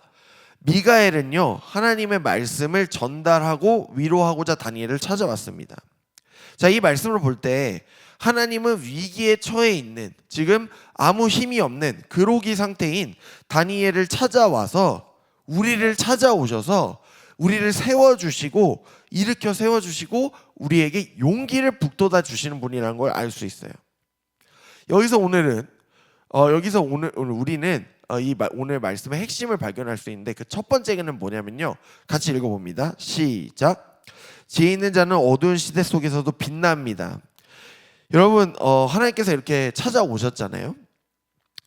미가엘은요 하나님의 말씀을 전달하고 위로하고자 다니엘을 찾아왔습니다. 자, 이 말씀을 볼 때 하나님은 위기에 처해 있는, 지금 아무 힘이 없는 그로기 상태인 다니엘을 찾아와서 우리를 찾아오셔서 우리를 세워주시고 일으켜 세워주시고 우리에게 용기를 북돋아 주시는 분이라는 걸 알 수 있어요. 여기서 오늘 우리는 오늘 말씀의 핵심을 발견할 수 있는데 그 첫 번째는 뭐냐면요, 같이 읽어봅니다. 시작. 지혜 있는 자는 어두운 시대 속에서도 빛납니다. 여러분 하나님께서 이렇게 찾아오셨잖아요.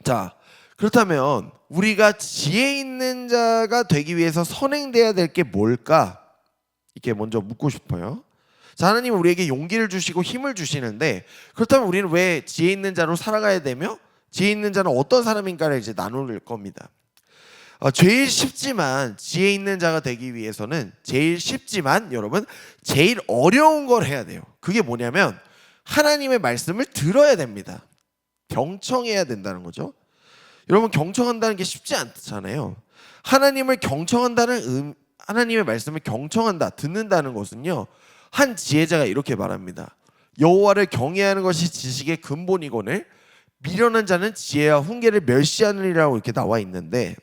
자, 그렇다면 우리가 지혜 있는 자가 되기 위해서 선행돼야 될 게 뭘까? 이렇게 먼저 묻고 싶어요. 자, 하나님은 우리에게 용기를 주시고 힘을 주시는데 그렇다면 우리는 왜 지혜 있는 자로 살아가야 되며 지혜 있는 자는 어떤 사람인가를 이제 나눌 겁니다. 제일 쉽지만 지혜 있는 자가 되기 위해서는 제일 쉽지만 여러분 제일 어려운 걸 해야 돼요. 그게 뭐냐면 하나님의 말씀을 들어야 됩니다. 경청해야 된다는 거죠. 여러분 경청한다는 게 쉽지 않잖아요. 하나님을 경청한다는 하나님의 말씀을 경청한다, 듣는다는 것은요. 한 지혜자가 이렇게 말합니다. 여호와를 경외하는 것이 지식의 근본이거늘 미련한 자는 지혜와 훈계를 멸시하느니라고 이렇게 나와 있는데,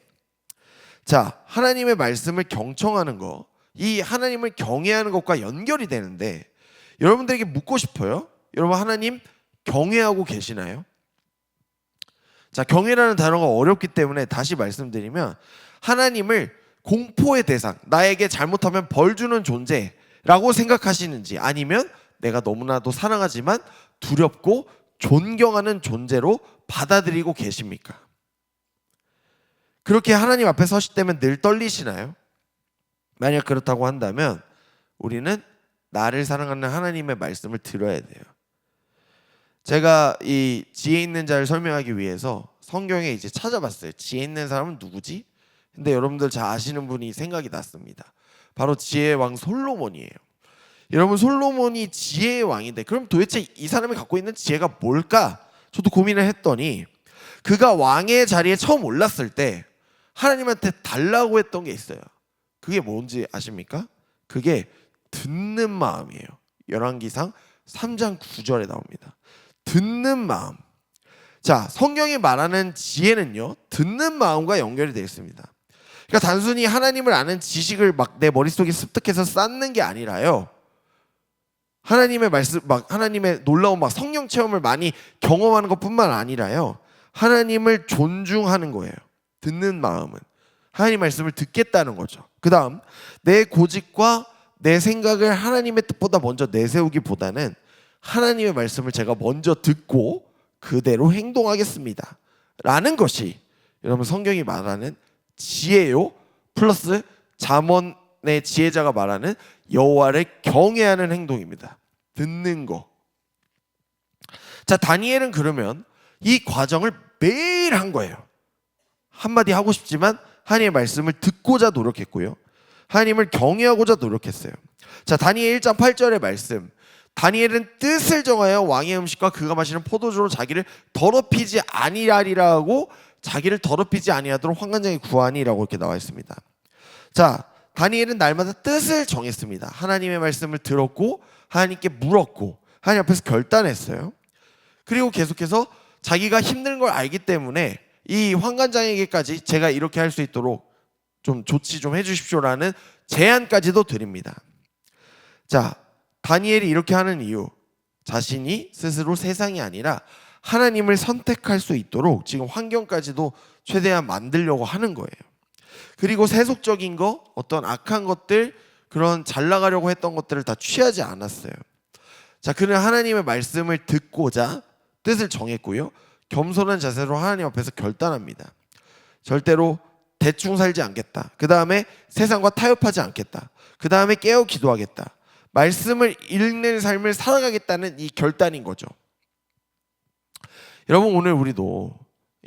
자, 하나님의 말씀을 경청하는 거, 이 하나님을 경외하는 것과 연결이 되는데 여러분들에게 묻고 싶어요. 여러분 하나님 경외하고 계시나요? 자, 경외라는 단어가 어렵기 때문에 다시 말씀드리면 하나님을 공포의 대상, 나에게 잘못하면 벌 주는 존재라고 생각하시는지, 아니면 내가 너무나도 사랑하지만 두렵고 존경하는 존재로 받아들이고 계십니까? 그렇게 하나님 앞에 서실 때면 늘 떨리시나요? 만약 그렇다고 한다면 우리는 나를 사랑하는 하나님의 말씀을 들어야 돼요. 제가 이 지혜 있는 자를 설명하기 위해서 성경에 이제 찾아봤어요. 지혜 있는 사람은 누구지? 근데 여러분들 잘 아시는 분이 생각이 났습니다. 바로 지혜의 왕 솔로몬이에요. 여러분 솔로몬이 지혜의 왕인데 그럼 도대체 이 사람이 갖고 있는 지혜가 뭘까? 저도 고민을 했더니 그가 왕의 자리에 처음 올랐을 때 하나님한테 달라고 했던 게 있어요. 그게 뭔지 아십니까? 그게 듣는 마음이에요. 열왕기상 3장 9절에 나옵니다. 듣는 마음. 자, 성경이 말하는 지혜는요, 듣는 마음과 연결이 되어 있습니다. 그러니까 단순히 하나님을 아는 지식을 막 내 머릿속에 습득해서 쌓는 게 아니라요, 하나님의 말씀, 막 하나님의 놀라운 막 성령 체험을 많이 경험하는 것뿐만 아니라요, 하나님을 존중하는 거예요. 듣는 마음은 하나님 말씀을 듣겠다는 거죠. 그 다음 내 고집과 내 생각을 하나님의 뜻보다 먼저 내세우기보다는 하나님의 말씀을 제가 먼저 듣고 그대로 행동하겠습니다 라는 것이 여러분 성경이 말하는 지혜요 플러스 잠언의 지혜자가 말하는 여호와를 경외하는 행동입니다. 듣는 거. 자, 다니엘은 그러면 이 과정을 매일 한 거예요. 한마디 하고 싶지만 하나님의 말씀을 듣고자 노력했고요, 하나님을 경외하고자 노력했어요. 자, 다니엘 1장 8절의 말씀. 다니엘은 뜻을 정하여 왕의 음식과 그가 마시는 포도주로 자기를 더럽히지 아니하리라고, 자기를 더럽히지 아니하도록 환관장에 구하니라고 이렇게 나와 있습니다. 자, 다니엘은 날마다 뜻을 정했습니다. 하나님의 말씀을 들었고 하나님께 물었고 하나님 앞에서 결단했어요. 그리고 계속해서 자기가 힘든 걸 알기 때문에 이 환관장에게까지 제가 이렇게 할 수 있도록 좀 조치 좀 해주십시오라는 제안까지도 드립니다. 자, 다니엘이 이렇게 하는 이유, 자신이 스스로 세상이 아니라 하나님을 선택할 수 있도록 지금 환경까지도 최대한 만들려고 하는 거예요. 그리고 세속적인 거, 어떤 악한 것들, 그런 잘 나가려고 했던 것들을 다 취하지 않았어요. 자, 그는 하나님의 말씀을 듣고자 뜻을 정했고요, 겸손한 자세로 하나님 앞에서 결단합니다. 절대로 대충 살지 않겠다. 그 다음에 세상과 타협하지 않겠다. 그 다음에 깨어 기도하겠다. 말씀을 읽는 삶을 살아가겠다는 이 결단인 거죠. 여러분 오늘 우리도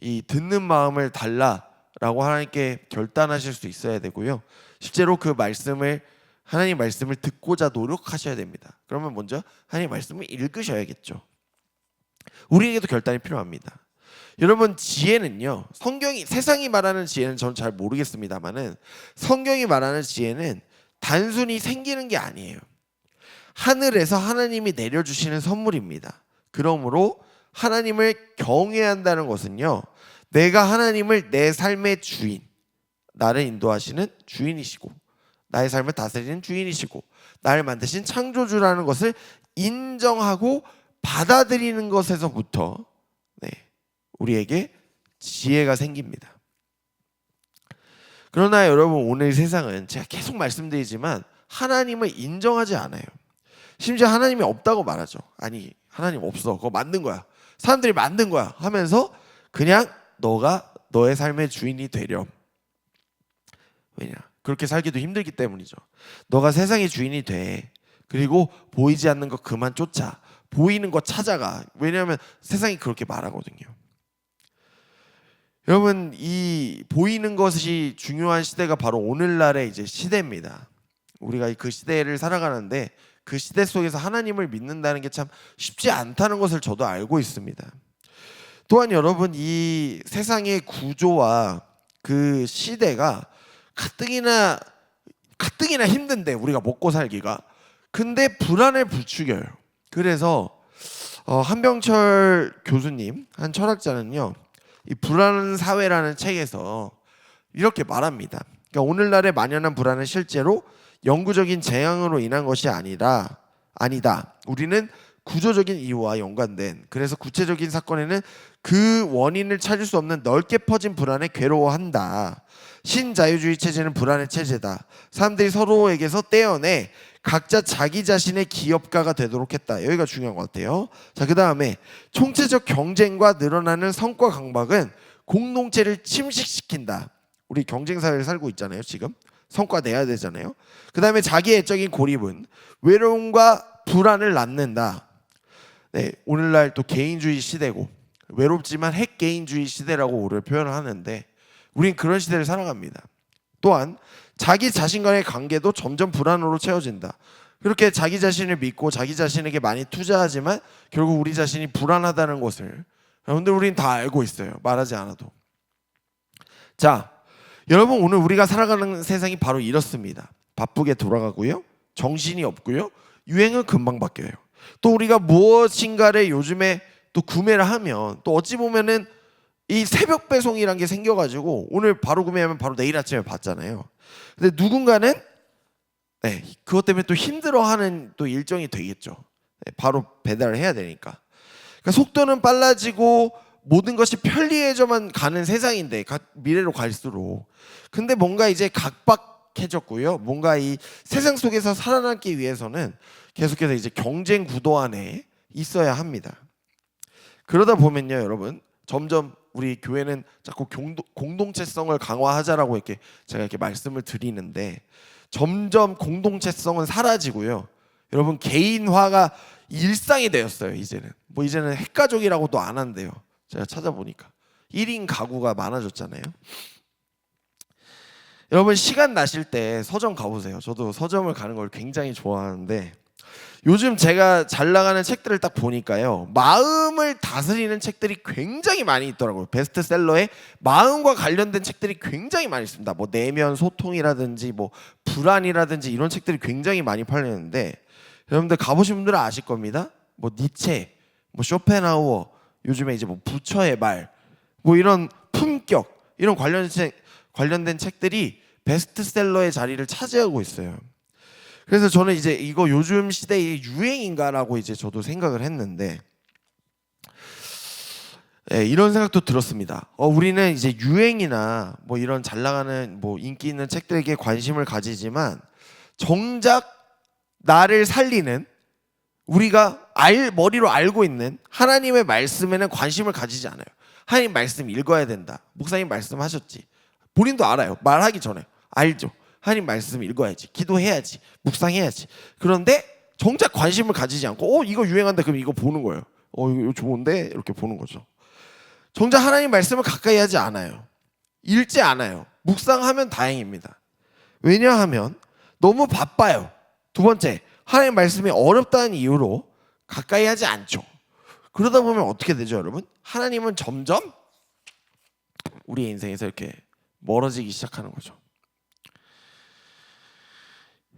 이 듣는 마음을 달라라고 하나님께 결단하실 수 있어야 되고요, 실제로 그 말씀을, 하나님 말씀을 듣고자 노력하셔야 됩니다. 그러면 먼저 하나님 말씀을 읽으셔야겠죠. 우리에게도 결단이 필요합니다. 여러분 지혜는요, 성경이, 세상이 말하는 지혜는 저는 잘 모르겠습니다만은 성경이 말하는 지혜는 단순히 생기는 게 아니에요. 하늘에서 하나님이 내려주시는 선물입니다. 그러므로 하나님을 경외한다는 것은요, 내가 하나님을 내 삶의 주인, 나를 인도하시는 주인이시고 나의 삶을 다스리는 주인이시고 나를 만드신 창조주라는 것을 인정하고 받아들이는 것에서부터 우리에게 지혜가 생깁니다. 그러나 여러분 오늘 세상은 제가 계속 말씀드리지만 하나님을 인정하지 않아요. 심지어 하나님이 없다고 말하죠. 아니 하나님 없어, 그거 만든 거야, 사람들이 만든 거야 하면서 그냥 너가 너의 삶의 주인이 되렴. 왜냐? 그렇게 살기도 힘들기 때문이죠. 너가 세상의 주인이 돼. 그리고 보이지 않는 거 그만 쫓아. 보이는 거 찾아가. 왜냐하면 세상이 그렇게 말하거든요. 여러분, 이 보이는 것이 중요한 시대가 바로 오늘날의 이제 시대입니다. 우리가 그 시대를 살아가는데 그 시대 속에서 하나님을 믿는다는 게 참 쉽지 않다는 것을 저도 알고 있습니다. 또한 여러분, 이 세상의 구조와 그 시대가 가뜩이나 힘든데 우리가 먹고 살기가, 근데 불안을 부추겨요. 그래서 한병철 교수님, 한 철학자는요, 이 불안한 사회라는 책에서 이렇게 말합니다. 그러니까 오늘날의 만연한 불안은 실제로 영구적인 재앙으로 인한 것이 아니다. 우리는 구조적인 이유와 연관된, 그래서 구체적인 사건에는 그 원인을 찾을 수 없는 넓게 퍼진 불안에 괴로워한다. 신자유주의 체제는 불안의 체제다. 사람들이 서로에게서 떼어내 각자 자기 자신의 기업가가 되도록 했다. 여기가 중요한 것 같아요. 자, 그 다음에 총체적 경쟁과 늘어나는 성과 강박은 공동체를 침식시킨다. 우리 경쟁사회를 살고 있잖아요. 지금 성과 내야 되잖아요. 그 다음에 자기 애적인 고립은 외로움과 불안을 낳는다. 네, 오늘날 또 개인주의 시대고 외롭지만 핵개인주의 시대라고 우리를 표현을 하는데 우린 그런 시대를 살아갑니다. 또한 자기 자신과의 관계도 점점 불안으로 채워진다. 그렇게 자기 자신을 믿고 자기 자신에게 많이 투자하지만 결국 우리 자신이 불안하다는 것을 여러분들 우린 다 알고 있어요. 말하지 않아도. 자, 여러분, 오늘 우리가 살아가는 세상이 바로 이렇습니다. 바쁘게 돌아가고요, 정신이 없고요, 유행은 금방 바뀌어요. 또 우리가 무엇인가를 요즘에 또 구매를 하면 또 어찌 보면은 이 새벽 배송이란 게 생겨가지고 오늘 바로 구매하면 바로 내일 아침에 받잖아요. 근데 누군가는 그것 때문에 또 힘들어하는 또 일정이 되겠죠. 바로 배달을 해야 되니까. 그러니까 속도는 빨라지고 모든 것이 편리해져만 가는 세상인데 미래로 갈수록, 근데 뭔가 이제 각박해졌고요. 뭔가 이 세상 속에서 살아남기 위해서는 계속해서 이제 경쟁 구도 안에 있어야 합니다. 그러다 보면요, 여러분, 점점 우리 교회는 자꾸 공동체성을 강화하자라고 제가 이렇게 말씀을 드리는데 점점 공동체성은 사라지고요. 여러분, 개인화가 일상이 되었어요. 이제는 핵가족이라고도 안 한대요. 제가 찾아보니까 1인 가구가 많아졌잖아요. 여러분, 시간 나실 때 서점 가보세요. 저도 서점을 가는 걸 굉장히 좋아하는데 요즘 제가 잘 나가는 책들을 딱 보니까요, 마음을 다스리는 책들이 굉장히 많이 있더라고요. 베스트셀러에 마음과 관련된 책들이 굉장히 많이 있습니다. 뭐 내면 소통이라든지 뭐 불안이라든지 이런 책들이 굉장히 많이 팔리는데 여러분들 가보신 분들은 아실 겁니다. 뭐 니체, 뭐 쇼펜하우어, 요즘에 이제 뭐 부처의 말, 뭐 이런 품격, 이런 관련된 책들이 베스트셀러의 자리를 차지하고 있어요. 그래서 저는 이제 이거 요즘 시대의 유행인가라고 이제 저도 생각을 했는데 이런 생각도 들었습니다. 우리는 이제 유행이나 뭐 이런 잘 나가는 뭐 인기 있는 책들에게 관심을 가지지만 정작 나를 살리는, 우리가 머리로 알고 있는 하나님의 말씀에는 관심을 가지지 않아요. 하나님 말씀 읽어야 된다. 목사님 말씀하셨지. 본인도 알아요. 말하기 전에 알죠. 하나님 말씀 읽어야지, 기도해야지, 묵상해야지. 그런데 정작 관심을 가지지 않고 이거 유행한다 그럼 이거 보는 거예요. 이거 좋은데 이렇게 보는 거죠. 정작 하나님 말씀을 가까이 하지 않아요. 읽지 않아요. 묵상하면 다행입니다. 왜냐하면 너무 바빠요. 두 번째, 하나님 말씀이 어렵다는 이유로 가까이 하지 않죠. 그러다 보면 어떻게 되죠, 여러분? 하나님은 점점 우리의 인생에서 이렇게 멀어지기 시작하는 거죠.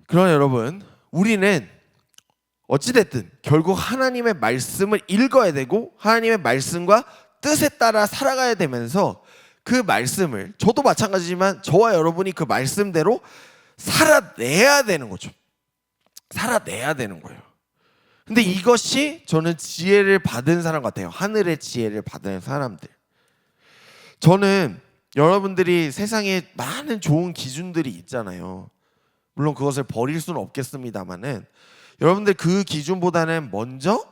그러나 여러분, 우리는 어찌됐든 결국 하나님의 말씀을 읽어야 되고 하나님의 말씀과 뜻에 따라 살아가야 되면서 그 말씀을, 저도 마찬가지지만 저와 여러분이 그 말씀대로 살아내야 되는 거죠. 살아내야 되는 거예요. 근데 이것이 저는 지혜를 받은 사람 같아요. 하늘의 지혜를 받은 사람들. 저는 여러분들이 세상에 많은 좋은 기준들이 있잖아요. 물론 그것을 버릴 수는 없겠습니다만은 여러분들 그 기준보다는 먼저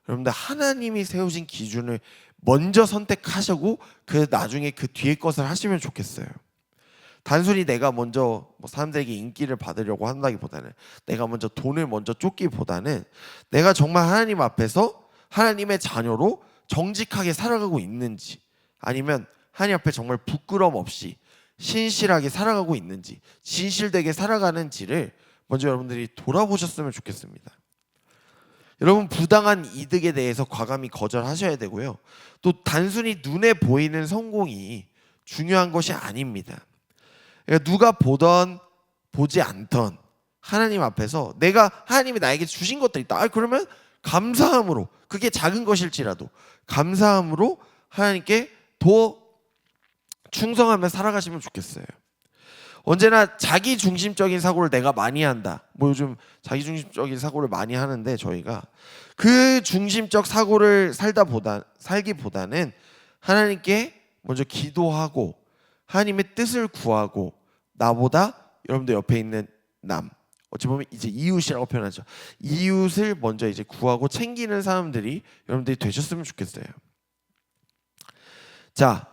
여러분들 하나님이 세우신 기준을 먼저 선택하시고 그 나중에 그 뒤에 것을 하시면 좋겠어요. 단순히 내가 먼저 사람들에게 인기를 받으려고 한다기보다는, 내가 먼저 돈을 먼저 쫓기보다는 내가 정말 하나님 앞에서 하나님의 자녀로 정직하게 살아가고 있는지, 아니면 하나님 앞에 정말 부끄럼 없이 신실하게 살아가고 있는지, 진실되게 살아가는지를 먼저 여러분들이 돌아보셨으면 좋겠습니다. 여러분, 부당한 이득에 대해서 과감히 거절하셔야 되고요. 또 단순히 눈에 보이는 성공이 중요한 것이 아닙니다. 그러니까 누가 보던 보지 않던 하나님 앞에서 내가 하나님이 나에게 주신 것들이 있다. 그러면 감사함으로, 그게 작은 것일지라도 감사함으로 하나님께 더 충성하며 살아가시면 좋겠어요. 언제나 자기중심적인 사고를 내가 많이 한다. 뭐 요즘 자기중심적인 사고를 많이 하는데 저희가 그 중심적 사고를 살기보다는 하나님께 먼저 기도하고 하나님의 뜻을 구하고 나보다 여러분들 옆에 있는 남, 어찌 보면 이제 이웃이라고 표현하죠. 이웃을 먼저 이제 구하고 챙기는 사람들이 여러분들이 되셨으면 좋겠어요. 자,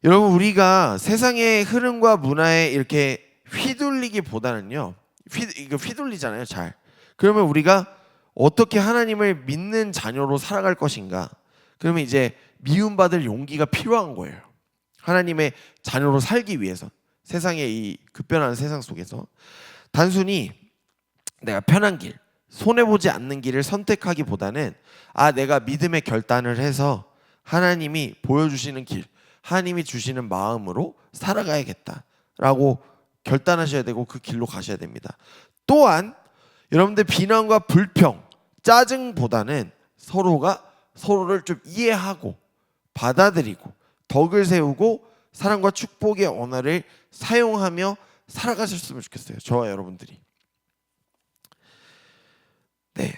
여러분, 우리가 세상의 흐름과 문화에 이렇게 휘둘리기보다는요, 이거 휘둘리잖아요, 잘. 그러면 우리가 어떻게 하나님을 믿는 자녀로 살아갈 것인가? 그러면 이제 미움받을 용기가 필요한 거예요. 하나님의 자녀로 살기 위해서, 세상의 이 급변하는 세상 속에서 단순히 내가 편한 길, 손해보지 않는 길을 선택하기보다는 내가 믿음의 결단을 해서 하나님이 보여주시는 길, 하나님이 주시는 마음으로 살아가야겠다라고 결단하셔야 되고 그 길로 가셔야 됩니다. 또한 여러분들 비난과 불평, 짜증보다는 서로를 좀 이해하고 받아들이고 덕을 세우고 사랑과 축복의 언어를 사용하며 살아가셨으면 좋겠어요. 저와 여러분들이. 네,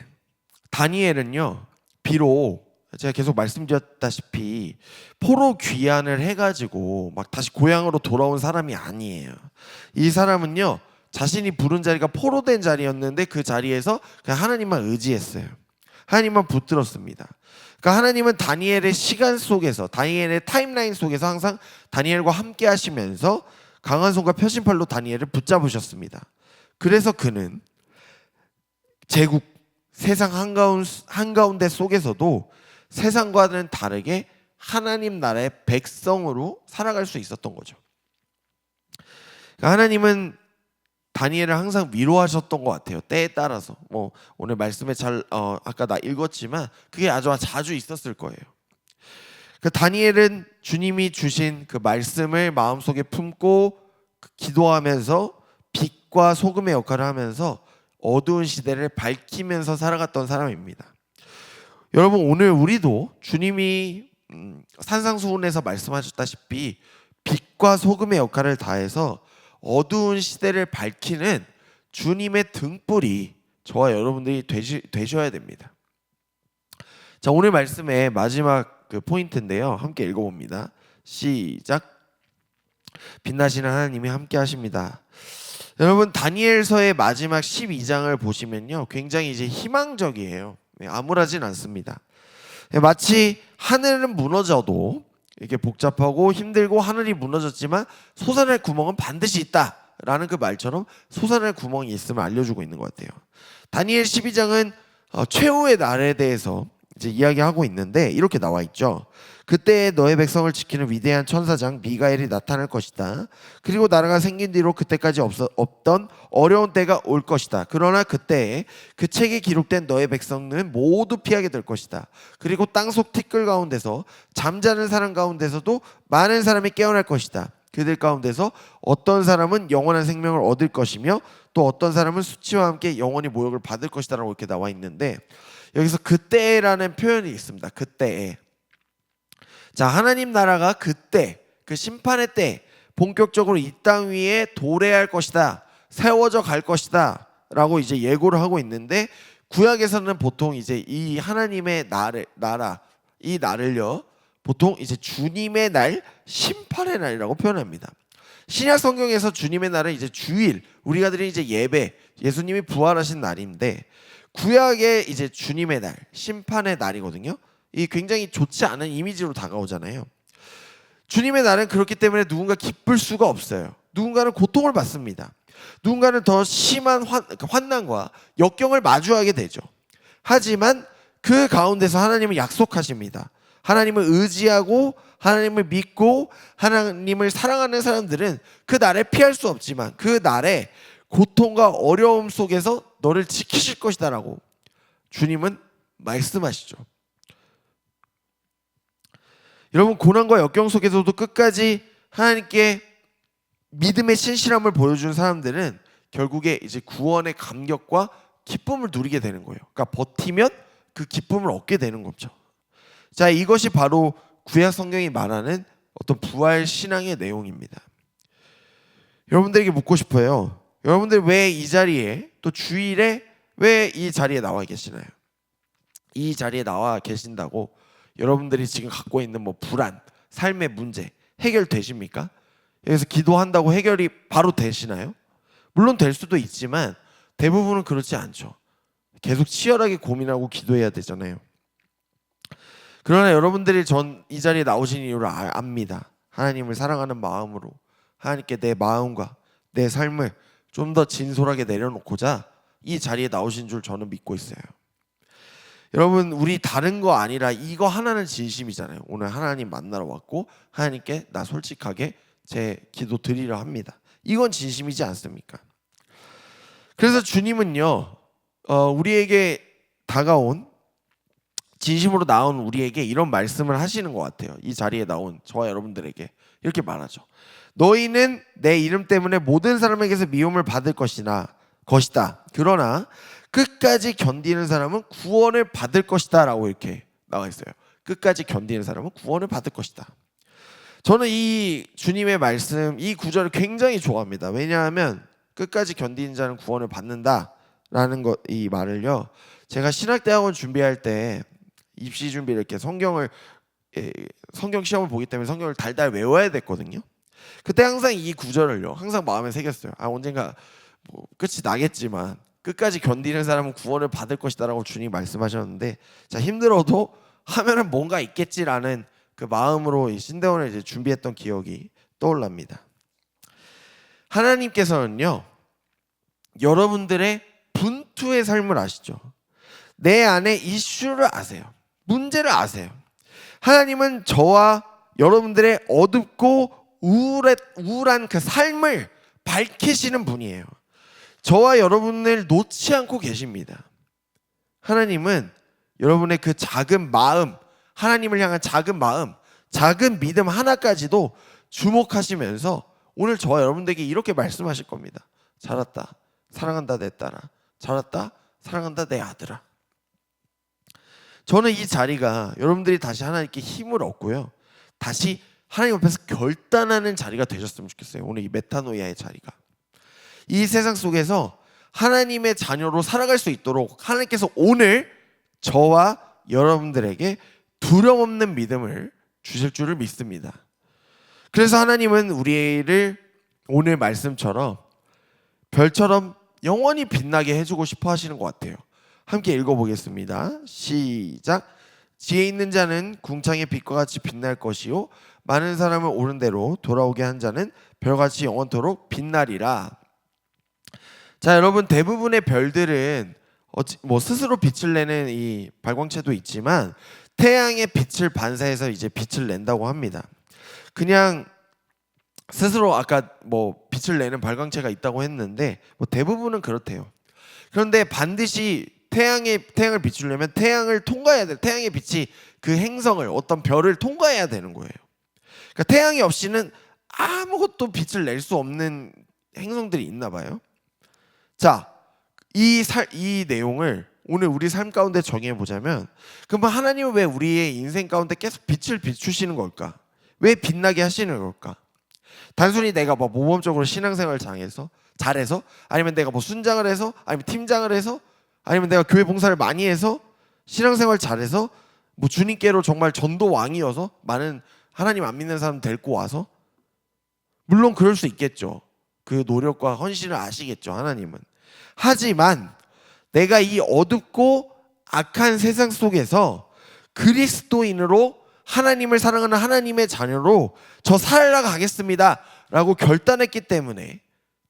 다니엘은요, 비록 제가 계속 말씀드렸다시피 포로 귀환을 해가지고 막 다시 고향으로 돌아온 사람이 아니에요. 이 사람은요, 자신이 부른 자리가 포로된 자리였는데 그 자리에서 그냥 하나님만 의지했어요. 하나님만 붙들었습니다. 그러니까 하나님은 다니엘의 시간 속에서, 다니엘의 타임라인 속에서 항상 다니엘과 함께 하시면서 강한 손과 표심팔로 다니엘을 붙잡으셨습니다. 그래서 그는 제국, 세상 한가운데 속에서도 세상과는 다르게 하나님 나라의 백성으로 살아갈 수 있었던 거죠. 그러니까 하나님은 다니엘을 항상 위로하셨던 것 같아요. 때에 따라서. 뭐 오늘 말씀에 아까 나 읽었지만 그게 아주 자주 있었을 거예요. 그 다니엘은 주님이 주신 그 말씀을 마음속에 품고 기도하면서 빛과 소금의 역할을 하면서 어두운 시대를 밝히면서 살아갔던 사람입니다. 여러분, 오늘 우리도 주님이 산상수훈에서 말씀하셨다시피 빛과 소금의 역할을 다해서 어두운 시대를 밝히는 주님의 등불이 저와 여러분들이 되셔야 됩니다. 자, 오늘 말씀의 마지막 그 포인트인데요. 함께 읽어봅니다. 시작. 빛나시는 하나님이 함께 하십니다. 여러분, 다니엘서의 마지막 12장을 보시면요, 굉장히 이제 희망적이에요. 암울하진 않습니다. 마치 하늘은 무너져도 이렇게 복잡하고 힘들고 하늘이 무너졌지만 솟아날 구멍은 반드시 있다라는 그 말처럼 솟아날 구멍이 있음을 알려주고 있는 것 같아요. 다니엘 12장은 최후의 날에 대해서 이제 이야기하고 있는데 이렇게 나와 있죠. 그때 너의 백성을 지키는 위대한 천사장 미가엘이 나타날 것이다. 그리고 나라가 생긴 뒤로 그때까지 없던 어려운 때가 올 것이다. 그러나 그때에 그 책에 기록된 너의 백성은 모두 피하게 될 것이다. 그리고 땅속 티끌 가운데서 잠자는 사람 가운데서도 많은 사람이 깨어날 것이다. 그들 가운데서 어떤 사람은 영원한 생명을 얻을 것이며 또 어떤 사람은 수치와 함께 영원히 모욕을 받을 것이다 라고 이렇게 나와 있는데, 여기서 그때라는 표현이 있습니다. 그때에. 자, 하나님 나라가 그때, 그 심판의 때 본격적으로 이 땅 위에 도래할 것이다, 세워져 갈 것이다 라고 이제 예고를 하고 있는데, 구약에서는 보통 이제 이 하나님의 나라, 이 날을요 보통 이제 주님의 날, 심판의 날이라고 표현합니다. 신약 성경에서 주님의 날은 이제 주일, 우리가 드리는 이제 예배, 예수님이 부활하신 날인데, 구약의 이제 주님의 날, 심판의 날이거든요. 이 굉장히 좋지 않은 이미지로 다가오잖아요. 주님의 날은 그렇기 때문에 누군가 기쁠 수가 없어요. 누군가는 고통을 받습니다. 누군가는 더 심한 환난과 역경을 마주하게 되죠. 하지만 그 가운데서 하나님은 약속하십니다. 하나님을 의지하고 하나님을 믿고 하나님을 사랑하는 사람들은 그 날에 피할 수 없지만 그 날에 고통과 어려움 속에서 너를 지키실 것이다 라고 주님은 말씀하시죠. 여러분, 고난과 역경 속에서도 끝까지 하나님께 믿음의 신실함을 보여준 사람들은 결국에 이제 구원의 감격과 기쁨을 누리게 되는 거예요. 그러니까 버티면 그 기쁨을 얻게 되는 거죠. 자, 이것이 바로 구약 성경이 말하는 어떤 부활 신앙의 내용입니다. 여러분들에게 묻고 싶어요. 여러분들 왜 이 자리에, 또 주일에 왜 이 자리에 나와 계시나요? 이 자리에 나와 계신다고 여러분들이 지금 갖고 있는 뭐 불안, 삶의 문제 해결되십니까? 여기서 기도한다고 해결이 바로 되시나요? 물론 될 수도 있지만 대부분은 그렇지 않죠. 계속 치열하게 고민하고 기도해야 되잖아요. 그러나 여러분들이 전 이 자리에 나오신 이유를 압니다. 하나님을 사랑하는 마음으로 하나님께 내 마음과 내 삶을 좀 더 진솔하게 내려놓고자 이 자리에 나오신 줄 저는 믿고 있어요. 여러분, 우리 다른 거 아니라 이거 하나는 진심이잖아요. 오늘 하나님 만나러 왔고 하나님께 나 솔직하게 제 기도 드리려 합니다. 이건 진심이지 않습니까? 그래서 주님은요, 우리에게 다가온, 진심으로 나온 우리에게 이런 말씀을 하시는 것 같아요. 이 자리에 나온 저와 여러분들에게 이렇게 말하죠. 너희는 내 이름 때문에 모든 사람에게서 미움을 받을 것이다. 그러나 끝까지 견디는 사람은 구원을 받을 것이다 라고 이렇게 나와 있어요. 끝까지 견디는 사람은 구원을 받을 것이다. 저는 이 주님의 말씀, 이 구절을 굉장히 좋아합니다. 왜냐하면 끝까지 견디는 자는 구원을 받는다라는 것, 이 말을요, 제가 신학대학원 준비할 때 입시 준비를 이렇게 성경 시험을 보기 때문에 성경을 달달 외워야 됐거든요. 그때 항상 이 구절을요, 항상 마음에 새겼어요. 언젠가 뭐 끝이 나겠지만 끝까지 견디는 사람은 구원을 받을 것이다라고 주님이 말씀하셨는데, 자, 힘들어도 하면은 뭔가 있겠지라는 그 마음으로 이 신대원을 이제 준비했던 기억이 떠올랍니다. 하나님께서는요, 여러분들의 분투의 삶을 아시죠? 내 안에 이슈를 아세요. 문제를 아세요. 하나님은 저와 여러분들의 어둡고 우울한 그 삶을 밝히시는 분이에요. 저와 여러분을 놓지 않고 계십니다. 하나님은 여러분의 그 작은 마음, 하나님을 향한 작은 마음, 작은 믿음 하나까지도 주목하시면서 오늘 저와 여러분들에게 이렇게 말씀하실 겁니다. 잘했다, 사랑한다 내 딸아. 잘했다, 사랑한다 내 아들아. 저는 이 자리가 여러분들이 다시 하나님께 힘을 얻고요, 다시 하나님 앞에서 결단하는 자리가 되셨으면 좋겠어요. 오늘 이 메타노이아의 자리가, 이 세상 속에서 하나님의 자녀로 살아갈 수 있도록 하나님께서 오늘 저와 여러분들에게 두려움 없는 믿음을 주실 줄을 믿습니다. 그래서 하나님은 우리를 오늘 말씀처럼 별처럼 영원히 빛나게 해주고 싶어 하시는 것 같아요. 함께 읽어보겠습니다. 시작. 지혜 있는 자는 궁창의 빛과 같이 빛날 것이요 많은 사람을 옳은 대로 돌아오게 한 자는 별같이 영원토록 빛나리라. 자, 여러분, 대부분의 별들은 뭐 스스로 빛을 내는 이 발광체도 있지만 태양의 빛을 반사해서 이제 빛을 낸다고 합니다. 그냥 스스로 아까 뭐 빛을 내는 발광체가 있다고 했는데 뭐 대부분은 그렇대요. 그런데 반드시 태양을 비추려면 태양을 통과해야 돼. 태양의 빛이 그 행성을, 어떤 별을 통과해야 되는 거예요. 그러니까 태양이 없이는 아무것도 빛을 낼 수 없는 행성들이 있나 봐요. 자, 이 내용을 오늘 우리 삶 가운데 정의해 보자면, 그러면 하나님은 왜 우리의 인생 가운데 계속 빛을 비추시는 걸까? 왜 빛나게 하시는 걸까? 단순히 내가 뭐 모범적으로 신앙생활을 잘해서, 아니면 내가 뭐 순장을 해서, 아니면 팀장을 해서, 아니면 내가 교회 봉사를 많이 해서, 신앙생활 잘해서, 뭐 주님께로 정말 전도 왕이어서 많은 하나님 안 믿는 사람 데리고 와서, 물론 그럴 수 있겠죠. 그 노력과 헌신을 아시겠죠, 하나님은. 하지만 내가 이 어둡고 악한 세상 속에서 그리스도인으로 하나님을 사랑하는 하나님의 자녀로 저 살아가겠습니다 라고 결단했기 때문에,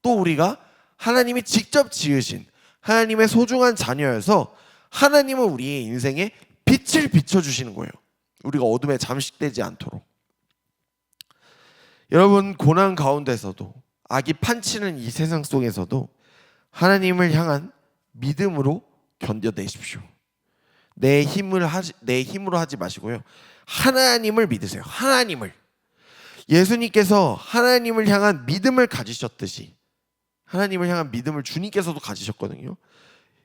또 우리가 하나님이 직접 지으신 하나님의 소중한 자녀여서 하나님은 우리의 인생에 빛을 비춰주시는 거예요. 우리가 어둠에 잠식되지 않도록. 여러분, 고난 가운데서도, 악이 판치는 이 세상 속에서도 하나님을 향한 믿음으로 견뎌내십시오. 내 힘으로 하지 마시고요, 하나님을 믿으세요. 하나님을. 예수님께서 하나님을 향한 믿음을 가지셨듯이 하나님을 향한 믿음을 주님께서도 가지셨거든요.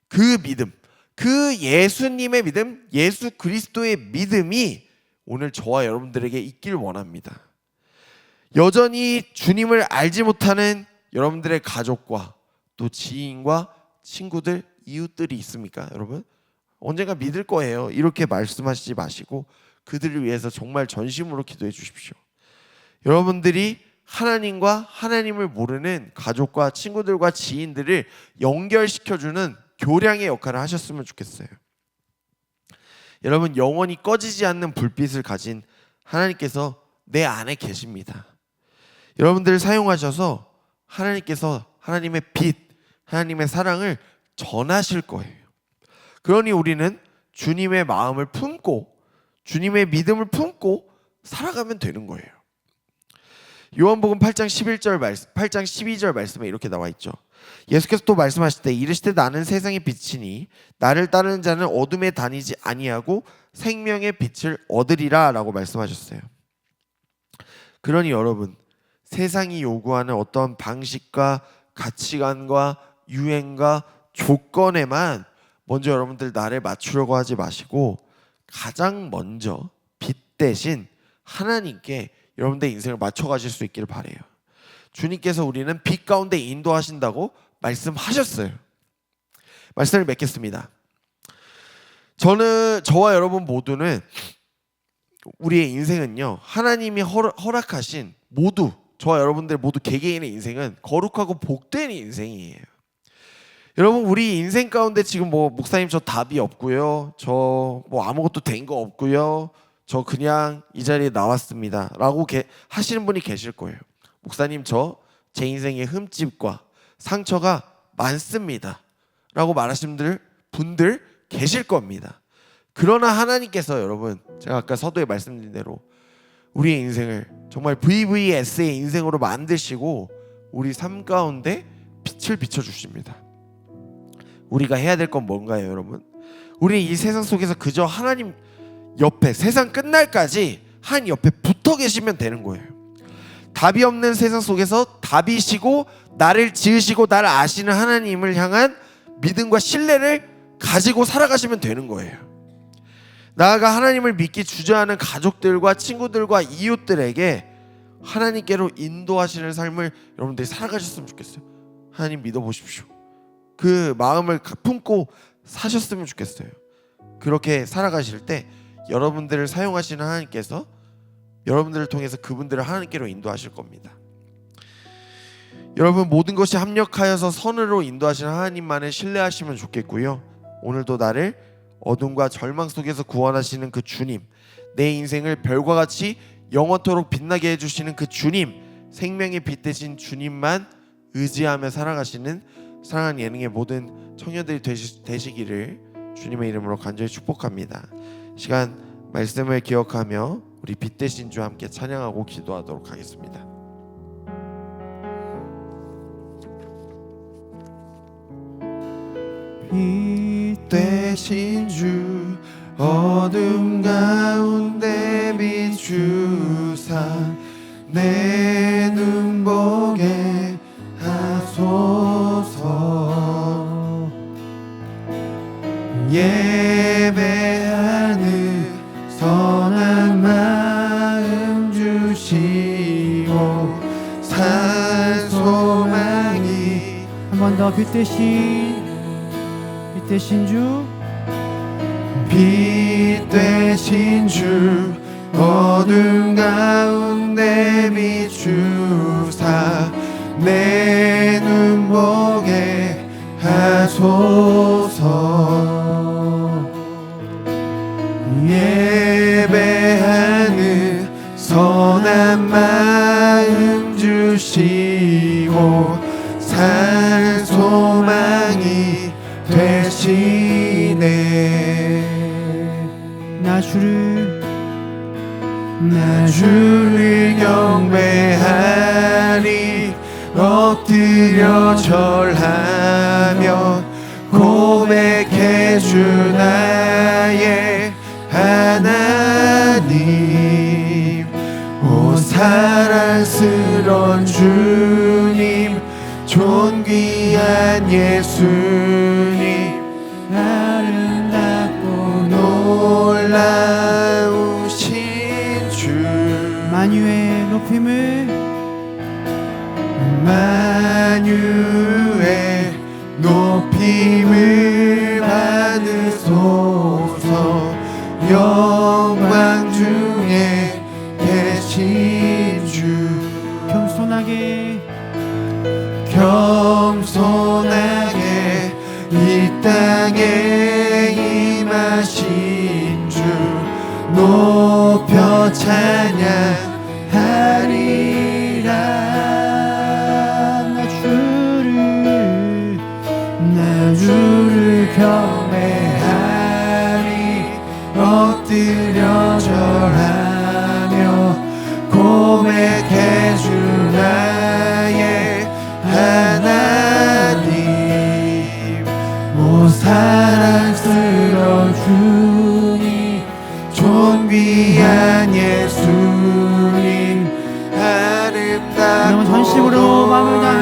그 믿음, 그 예수님의 믿음, 예수 그리스도의 믿음이 오늘 저와 여러분들에게 있길 원합니다. 여전히 주님을 알지 못하는 여러분들의 가족과 또 지인과 친구들, 이웃들이 있습니까? 여러분, 언젠가 믿을 거예요. 이렇게 말씀하시지 마시고 그들을 위해서 정말 전심으로 기도해 주십시오. 여러분들이 하나님과 하나님을 모르는 가족과 친구들과 지인들을 연결시켜주는 교량의 역할을 하셨으면 좋겠어요. 여러분, 영원히 꺼지지 않는 불빛을 가진 하나님께서 내 안에 계십니다. 여러분들을 사용하셔서 하나님께서 하나님의 빛, 하나님의 사랑을 전하실 거예요. 그러니 우리는 주님의 마음을 품고 주님의 믿음을 품고 살아가면 되는 거예요. 요한복음 8장 12절 말씀에 이렇게 나와 있죠. 예수께서 또 말씀하실 때 이르시되 나는 세상의 빛이니 나를 따르는 자는 어둠에 다니지 아니하고 생명의 빛을 얻으리라 라고 말씀하셨어요. 그러니 여러분, 세상이 요구하는 어떤 방식과 가치관과 유행과 조건에만 먼저 여러분들 나를 맞추려고 하지 마시고 가장 먼저 빛 대신 하나님께 여러분들 인생을 맞춰 가실 수 있기를 바라요. 주님께서 우리는 빛 가운데 인도하신다고 말씀하셨어요. 말씀을 맺겠습니다. 저와 여러분 모두는 우리의 인생은요, 하나님이 허락하신 모두, 저와 여러분들 모두 개개인의 인생은 거룩하고 복된 인생이에요. 여러분, 우리 인생 가운데 지금 목사님 저 답이 없고요, 저 아무것도 된 거 없고요, 저 그냥 이 자리에 나왔습니다 라고 하시는 분이 계실 거예요. 목사님, 제 인생에 흠집과 상처가 많습니다 라고 말하시는 분들 계실 겁니다. 그러나 하나님께서 여러분, 제가 아까 서두에 말씀드린 대로 우리의 인생을 정말 VVS의 인생으로 만드시고 우리 삶 가운데 빛을 비춰주십니다. 우리가 해야 될 건 뭔가요, 여러분? 우리 이 세상 속에서 그저 하나님 옆에, 세상 끝날까지 한 옆에 붙어 계시면 되는 거예요. 답이 없는 세상 속에서 답이시고 나를 지으시고 나를 아시는 하나님을 향한 믿음과 신뢰를 가지고 살아가시면 되는 거예요. 나아가 하나님을 믿기 주저하는 가족들과 친구들과 이웃들에게 하나님께로 인도하시는 삶을 여러분들이 살아가셨으면 좋겠어요. 하나님 믿어보십시오. 그 마음을 품고 사셨으면 좋겠어요. 그렇게 살아가실 때 여러분들을 사용하시는 하나님께서 여러분들을 통해서 그분들을 하나님께로 인도하실 겁니다. 여러분, 모든 것이 합력하여서 선으로 인도하시는 하나님만을 신뢰하시면 좋겠고요. 오늘도 나를 어둠과 절망 속에서 구원하시는 그 주님, 내 인생을 별과 같이 영원토록 빛나게 해주시는 그 주님, 생명의 빛 되신 주님만 의지하며 살아가시는 사랑하는 예능의 모든 청년들이 되시기를 주님의 이름으로 간절히 축복합니다. 시간 말씀을 기억하며 우리 빛 되신 주 함께 찬양하고 기도하도록 하겠습니다. 빛 되신 주 어둠 가운데 비추사 내 눈 보게 하소서. 예배하는 선한 마음 주시고 산 소망이 한 번 더 빛 대신 주, 빛 되신 주 어둠 가운데 비추사 내 눈 보게 하소서. 예배하는 선한 마음 주시고 산 소망이 되시네. 나 주를 나 주를 경배하리 엎드려 절하며 고백해 주 나의 하나님. 오 사랑스러운 주님 존귀한 예수님 아름답고 놀라우신 주 만유의 높임을 만유의 높임을 받으소서. 영광 중에 계신 주 겸손하게 이 땅에 임하신 주 높여 찬양하리라. 나 주를 경배하리 엎드려 절하며 고백해 주 나의 하나님. 오 사랑스러운 주님 존귀한 예수님 아름답고 전심으로 마음을 다해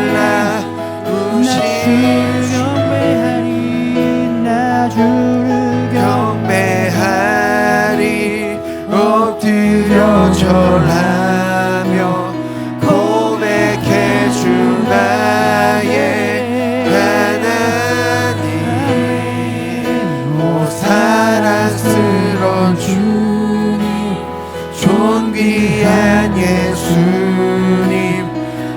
나 주를 경배하리 엎드려 절하며 고백해 주 나의 하나님. 오 사랑스러운 주님 존귀한 예수님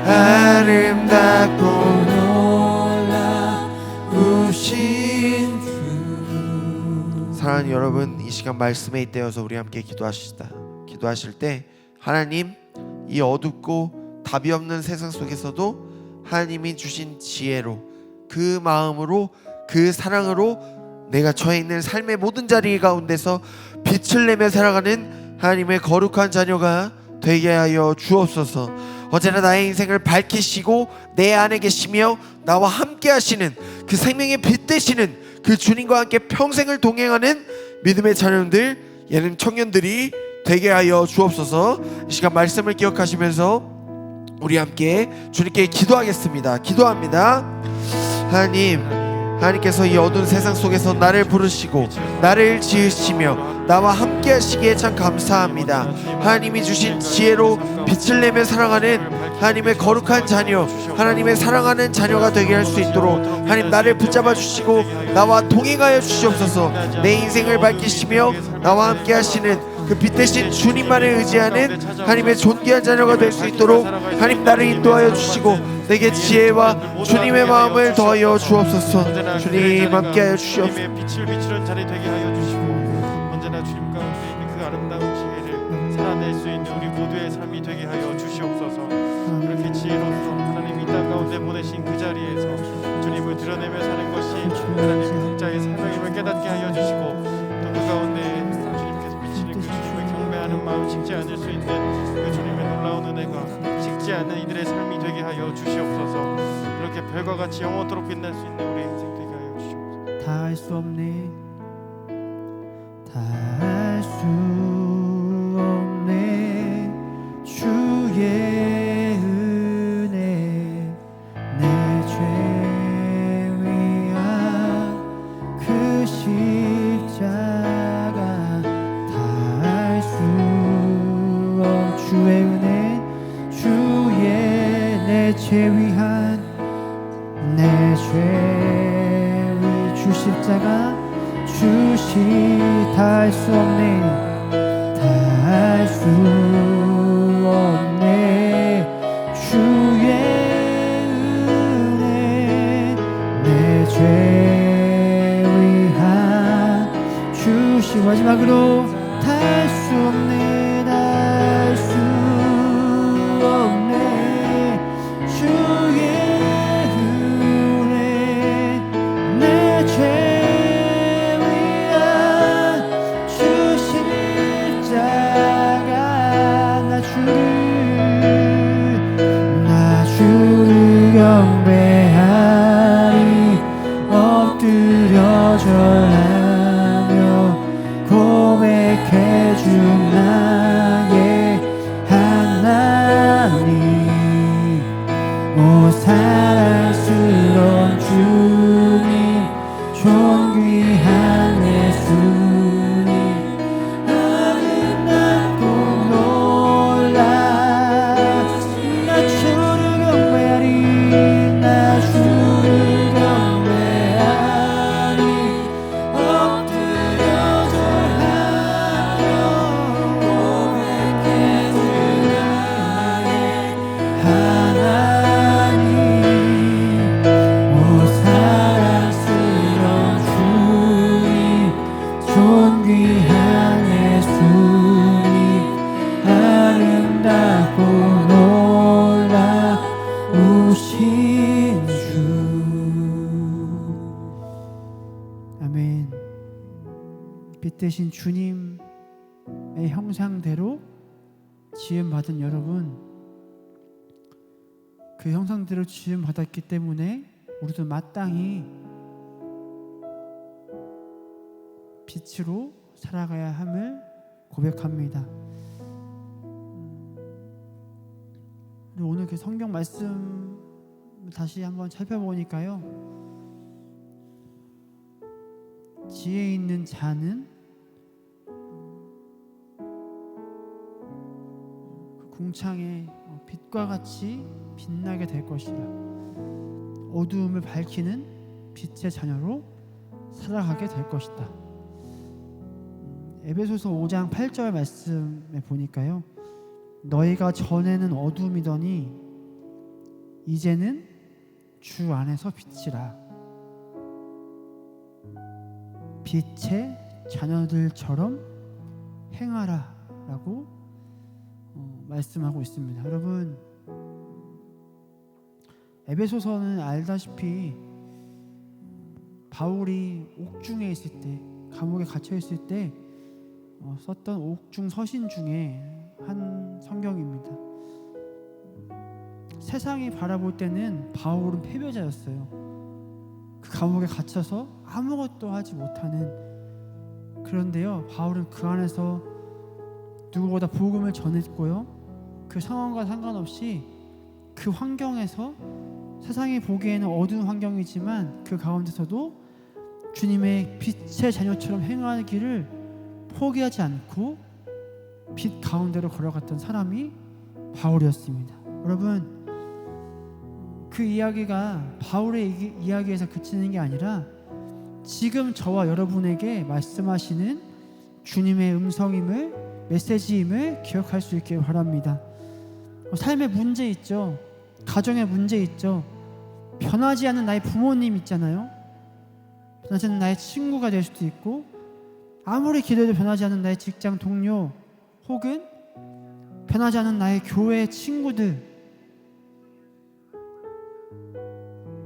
아름답고 놀라우신 주. 사랑하는 여러분, 이 시간 말씀에 잇대어서 우리 함께 기도하실 때 하나님, 이 어둡고 답이 없는 세상 속에서도 하나님이 주신 지혜로, 그 마음으로, 그 사랑으로 내가 처해 있는 삶의 모든 자리 가운데서 빛을 내며 살아가는 하나님의 거룩한 자녀가 되게 하여 주옵소서. 언제나 나의 인생을 밝히시고 내 안에 계시며 나와 함께 하시는 그 생명의 빛 되시는 그 주님과 함께 평생을 동행하는 믿음의 자녀들, 예능 청년들이 되게 하여 주옵소서. 이 시간 말씀을 기억하시면서 우리 함께 주님께 기도하겠습니다. 기도합니다. 하나님께서 이 어두운 세상 속에서 나를 부르시고 나를 지으시며 나와 함께 하시기에 참 감사합니다. 하나님이 주신 지혜로 빛을 내며 살아가는 하나님의 거룩한 자녀, 하나님의 사랑하는 자녀가 되게 할 수 있도록 하나님 나를 붙잡아 주시고 나와 동행하여 주시옵소서. 내 인생을 밝히시며 나와 함께 하시는 그 빛 대신 주님만을 의지하는 하나님의 존귀한 자녀가 될 수 있도록 하나님 나를 인도하여 주시고 내게 지혜와 주님의 마음을 더하여 주옵소서. 주님 함께하여 주시옵소서. 빛을 비추는 자리 되게 하여 주시고 언제나 주님 가운데 있는 그 아름다운 지혜를 살아낼 수 있는 우리 모두의 삶이 되게 하여 주시옵소서. 그렇게 지혜로서 하나님 이 땅 가운데 보내신 그 자리에서 주님을 드러내며 사는 것이 하나님 각자의 사명임을 깨닫게 하여 주시고 또 그 가운데 주님께서 비치는 그 주님을 경배하는 마음 식지 않을 수 있는 그 주님의 놀라운 은혜가 식지 않는 이들의 삶이 되게 하여 주시옵소서. 그렇게 별과 같이 영원토록 빛날 수 있는 우리 인생 되게 하여 주시옵소서. 다 할 수 없네, 다 할 수 없네. 주의 은혜 내 죄 위한 그 십자가 다 할 수 없. 주의 은혜, 주의 내 죄 위한 내 죄 위 주 십자가 주시 다 할 수 없네, 다 할 수 없네. 주의 은혜 내 죄 위한 주시. 마지막으로 다 할 수 없네, 다 할 수 없네. 주의 은혜 내 죄 위한 주 십자가 오 사랑스러운 주님 존귀한 예수님 아름답고 놀라 나 주를 경배하리 나 주를 경배하리 엎드려 절하며 고백해 주 나의 하나님 오 사랑스러운 주님 존귀한 예수님 아름답고 놀라우신 주 아멘. 빛 대신 주님의 형상대로 지음받은 여러분, 그 형상대로 지음받았기 때문에 우리도 마땅히 빛으로 살아가야 함을 고백합니다. 우리 오늘 그 성경 말씀 다시 한번 살펴보니까요, 지혜 있는 자는 그 궁창에 빛과 같이 빛나게 될 것이라. 어두움을 밝히는 빛의 자녀로 살아가게 될 것이다. 에베소서 5장 8절 말씀에 보니까요, 너희가 전에는 어둠이더니 이제는 주 안에서 빛이라. 빛의 자녀들처럼 행하라 라고 말씀하고 있습니다. 여러분, 에베소서는 알다시피 바울이 옥중에 있을 때, 감옥에 갇혀 있을 때 썼던 옥중 서신 중에 한 성경입니다. 세상이 바라볼 때는 바울은 패배자였어요. 그 감옥에 갇혀서 아무것도 하지 못하는. 그런데요, 바울은 그 안에서 누구보다 복음을 전했고요, 그 상황과 상관없이 그 환경에서 세상이 보기에는 어두운 환경이지만 그 가운데서도 주님의 빛의 자녀처럼 행하기를 포기하지 않고 빛 가운데로 걸어갔던 사람이 바울이었습니다. 여러분, 그 이야기가 바울의 이야기에서 그치는 게 아니라 지금 저와 여러분에게 말씀하시는 주님의 음성임을, 메시지임을 기억할 수 있길 바랍니다. 삶의 문제 있죠. 가정의 문제 있죠. 변하지 않는 나의 부모님 있잖아요. 변하지 않는 나의 친구가 될 수도 있고, 아무리 기도해도 변하지 않는 나의 직장 동료, 혹은 변하지 않는 나의 교회 친구들,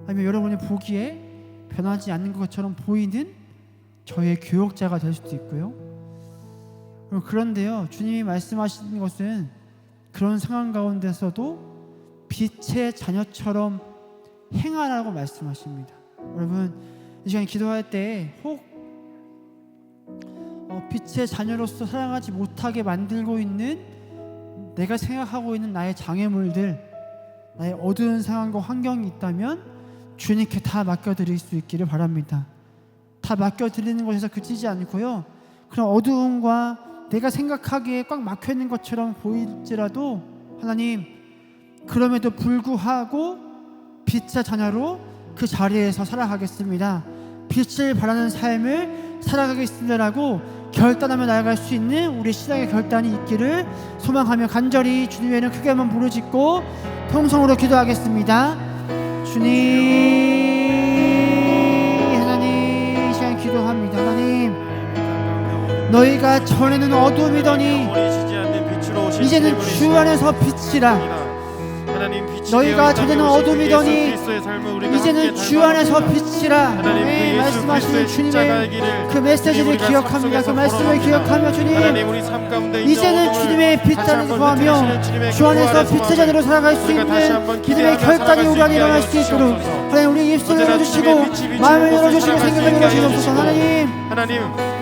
아니면 여러분이 보기에 변하지 않는 것처럼 보이는 저의 교역자가 될 수도 있고요. 그런데요, 주님이 말씀하시는 것은 그런 상황 가운데서도 빛의 자녀처럼 행하라고 말씀하십니다. 여러분, 이 시간에 기도할 때 혹 빛의 자녀로서 살아가지 못하게 만들고 있는, 내가 생각하고 있는 나의 장애물들, 나의 어두운 상황과 환경이 있다면 주님께 다 맡겨드릴 수 있기를 바랍니다. 다 맡겨드리는 것에서 그치지 않고요, 그런 어두움과 내가 생각하기에 꽉 막혀있는 것처럼 보일지라도 하나님, 그럼에도 불구하고 빛의 자녀로 그 자리에서 살아가겠습니다, 빛을 바라는 삶을 살아가겠습니다라고 결단하며 나아갈 수 있는 우리 신앙의 결단이 있기를 소망하며 간절히 주님 이름을 크게 한번 부르짖고 통성으로 기도하겠습니다. 주님, 하나님, 이 시간 기도합니다. 하나님, 너희가 전에는 어둠이더니 이제는 주 안에서 빛이라. 너희가 전에는 어둠이더니 이제는 주 안에서 빛이라. 말씀하시는 주님의 그 메시지를 기억합니다. 그 말씀을 기억하며 주님, 이제는 주님의 빛 안에서 거하며 주 안에서 빛의 자녀로 살아갈 수 있는 믿음의 결단이 우리 안에 일어날 수 있도록 하나님, 우리 입술을 열어주시고 마음을 열어주시고 생각을 열어주시옵소서. 하나님,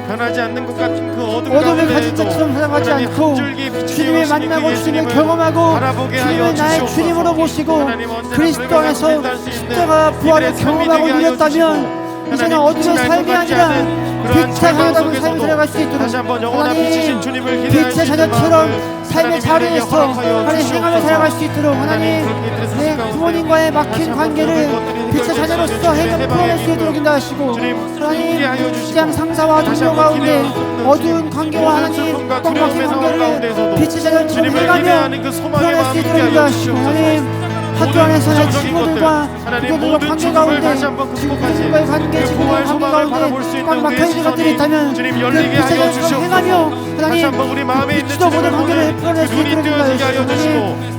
변하지 않는 것 같은 그 어둠 어둠을 가진 가운데에도 자처럼 살아가지 하나님 않고 한 줄기 빛이 주님을 되어주시는 만나고 그 주님을 예수님을 경험하고 바라보게 하여 주님을 나의 주시옵소서. 주님으로 모시고 하나님 언제나 그리스도 그렇게 안에서 감당할 수 있는 십자가 부활을 이들의 삶이 경험하고 되게 하여 누렸다면 주시고, 이제는 하나님, 어둠의 빛이 날것 삶이 같지 아니라 않은 그러한 빛의 절망 자녀답은 삶을 속에서도 살아갈 수 있도록 다시 한번 영원한 하나님, 빛이신 주님을 기대할 수 빛의 있는 자녀처럼 마음을 삶의 하나님 자리에서 우리에게 허락하여 하나님 행하며 주시옵소서. 살아갈 수 있도록 하나님 그렇게 이들의 삶 내 가운데 부모님과의 다시 막힌 한번 관계를 그런 것들이 빛의 해결될 자녀로서 수 있는 해결 주님의 풀어낼 수 해방의 있도록 인도하시고 주님 하나님 함께 하여 주시고 시장 상사와 다시 동료 한번 가운데 기대할 수 없는 어두운 주님, 관계와 모든 하나님 슬픔과 꽉 막힌 두려움의 상황 관계를 가운데서도 빛의 자녀처럼 주님을 해가며 기대하는 그 소망의 풀어낼 수 마음 있도록 있게 하여 인도하시고 주시옵소서. 하나님 학교 안에서의 부정적인 것들, 친구들과 하나님 부모들과 모든 관계 죽음을 가운데 다시 한번 극복하지 친구들과의 관계, 그 친구들과의 부활 관계 소망을 바라볼 수 가운데 있는 꽉 우리의 막혀있는 것들이 시선이 있다면 주님 그 열리게 빛의 하여 자녀처럼 행하며 주시옵소서. 다시 하나님 한번 우리 마음에 있는 빛도 모든 주님을 관계를 보는 풀어낼 그 수 눈이 있도록 뜨여지게 하여 주시고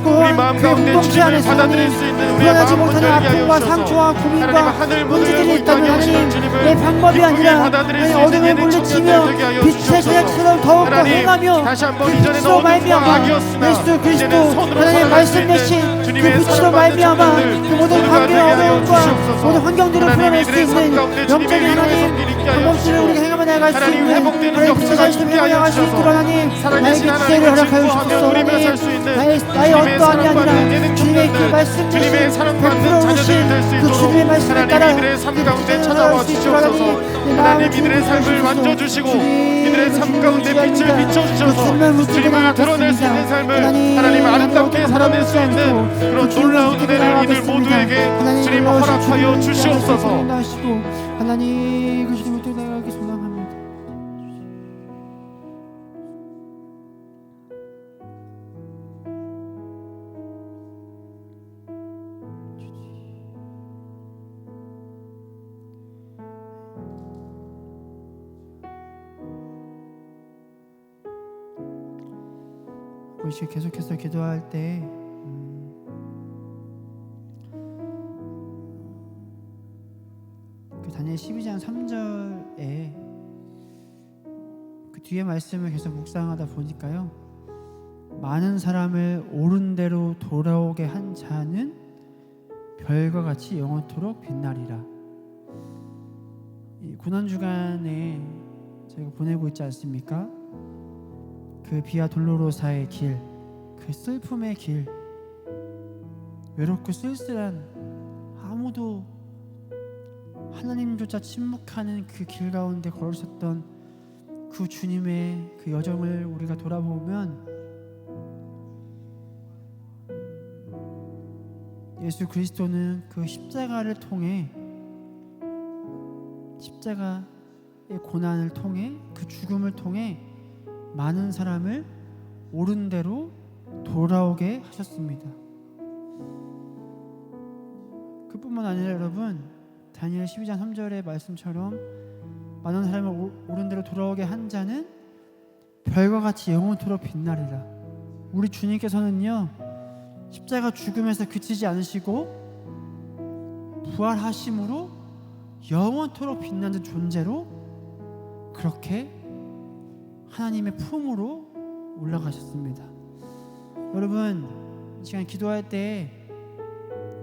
우리 마음 그 가운데 공동체 주님을 안에서 받아들일 하나님 수 있는 우리의 풀어내지 마음 못하는 열리게 하여 아픔과 주셔서 상처와 하나님 고민과 하늘 문을 문제들이 열고 있다면 있다니 하나님 하시는 주님을 내 방법이 기쁘게 아니라 받아들일 수 하나님 있는 어둠을 예능 물리치며 청년들 되게 하여 빛의 주시옵소서. 자녀처럼 더욱더 하나님, 행하며 다시 한번 그 이전에는 빛으로 어둠과 말미암아 악이었으나 예수 그리스도 이제는 손으로 하나님 살아갈 수 말씀 있는 대신 그 주님의 빛으로 사랑받는 말미암아 청년들 그 모든 모두가 관계의 되게 하여 어려움과 주시옵소서. 모든 환경들을 하나님, 풀어낼 수 이들의 삶 있는 가운데 주님의 영적인 위로의 하나님 손길 있게 하여 방법들을 주시고 우리가 행하며 나아갈 수 하나님, 있는 회복되는 하나님 빛의 역사가 자녀처럼 있게 하여 행하여 나갈 수 주셔서 있도록 하나님 살아계신 나에게 지혜를 하나님을 허락하여 증거하며 주옵소서 누리며 하나님 살 수 있는 나의 주님의 어떠함이 아니라 사랑받는 예능 주님의 그 청년들 말씀 주님의 대신 사랑받는 베풀어 자녀들이 오신 될 수 그 있도록 주님의 말씀에 하나님 따라 이들의 삶 그 가운데 빛의 찾아와 자녀가 될 수 있도록 주시옵소서. 하나님 하나님 마음을 이들의 삶을 주옵소서. 만져주시고 주님, 이들의 삶 주님, 가운데 빛을 주님입니다. 비춰주셔서 정말 무지개 주님을 드러낼 수 있는 삶을 하나님 아름답게 살아낼 수 있는 그런 놀라운 은혜를 이들 모두에게 주님 허락하여 주시옵소서. 하나님 그 주님을 또 나가기 소망합니다. 우리 계속해서 기도할 때 그 다니엘 12장 3절에 그 뒤에 말씀을 계속 묵상하다 보니까요, 많은 사람을 옳은 대로 돌아오게 한 자는 별과 같이 영원토록 빛나리라. 이 고난 주간에 저희가 보내고 있지 않습니까? 그 비아 돌로로사의 길, 그 슬픔의 길, 외롭고 쓸쓸한 아무도 하나님조차 침묵하는 그 길 가운데 걸으셨던 그 주님의 그 여정을 우리가 돌아보면 예수 그리스도는 그 십자가를 통해, 십자가의 고난을 통해, 그 죽음을 통해 많은 사람을 옳은 대로 돌아오게 하셨습니다. 그뿐만 아니라 여러분, 다니엘 12장 3절의 말씀처럼 많은 사람을 옳은 대로 돌아오게 한 자는 별과 같이 영원토록 빛나리라. 우리 주님께서는요, 십자가 죽음에서 그치지 않으시고 부활하심으로 영원토록 빛나는 존재로 그렇게 하나님의 품으로 올라가셨습니다. 여러분, 이 시간 기도할 때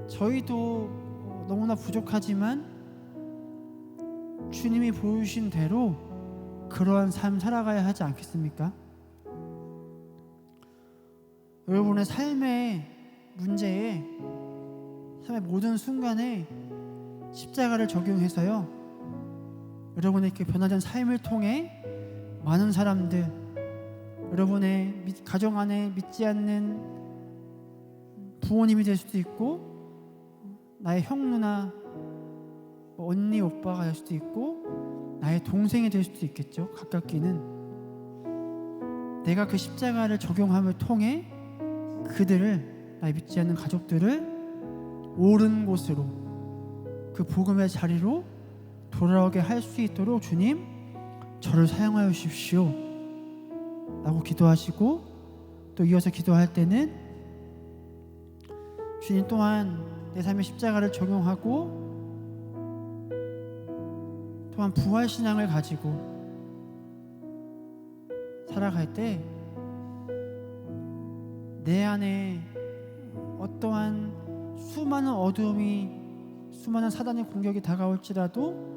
저희도 너무나 부족하지만 주님이 보여주신 대로 그러한 삶 살아가야 하지 않겠습니까? 여러분의 삶의 문제에, 삶의 모든 순간에 십자가를 적용해서요, 여러분의 그 변화된 삶을 통해 많은 사람들, 여러분의 가정 안에 믿지 않는 부모님이 될 수도 있고, 나의 형 누나, 언니 오빠가 될 수도 있고, 나의 동생이 될 수도 있겠죠. 가깝기는 내가 그 십자가를 적용함을 통해 그들을, 나의 믿지 않는 가족들을 옳은 곳으로, 그 복음의 자리로 돌아오게 할 수 있도록 주님, 저를 사용하여 주십시오 라고 기도하시고, 또 이어서 기도할 때는 주님 또한 내 삶의 십자가를 적용하고 또한 부활신앙을 가지고 살아갈 때 내 안에 어떠한 수많은 어두움이, 수많은 사단의 공격이 다가올지라도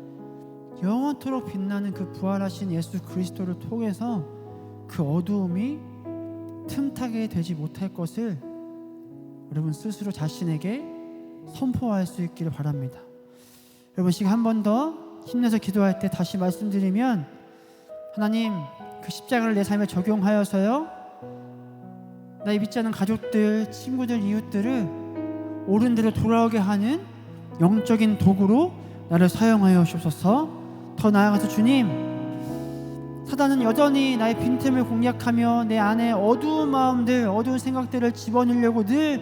영원토록 빛나는 그 부활하신 예수 그리스도를 통해서 그 어두움이 틈타게 되지 못할 것을 여러분 스스로 자신에게 선포할 수 있기를 바랍니다. 여러분 시간 한 번 더 힘내서 기도할 때 다시 말씀드리면, 하나님 그 십자가를 내 삶에 적용하여서요, 나의 믿지 않는 가족들, 친구들, 이웃들을 옳은 대로 돌아오게 하는 영적인 도구로 나를 사용하여 주옵소서. 더 나아가서 주님, 사단은 여전히 나의 빈틈을 공략하며 내 안에 어두운 마음들, 어두운 생각들을 집어넣으려고 늘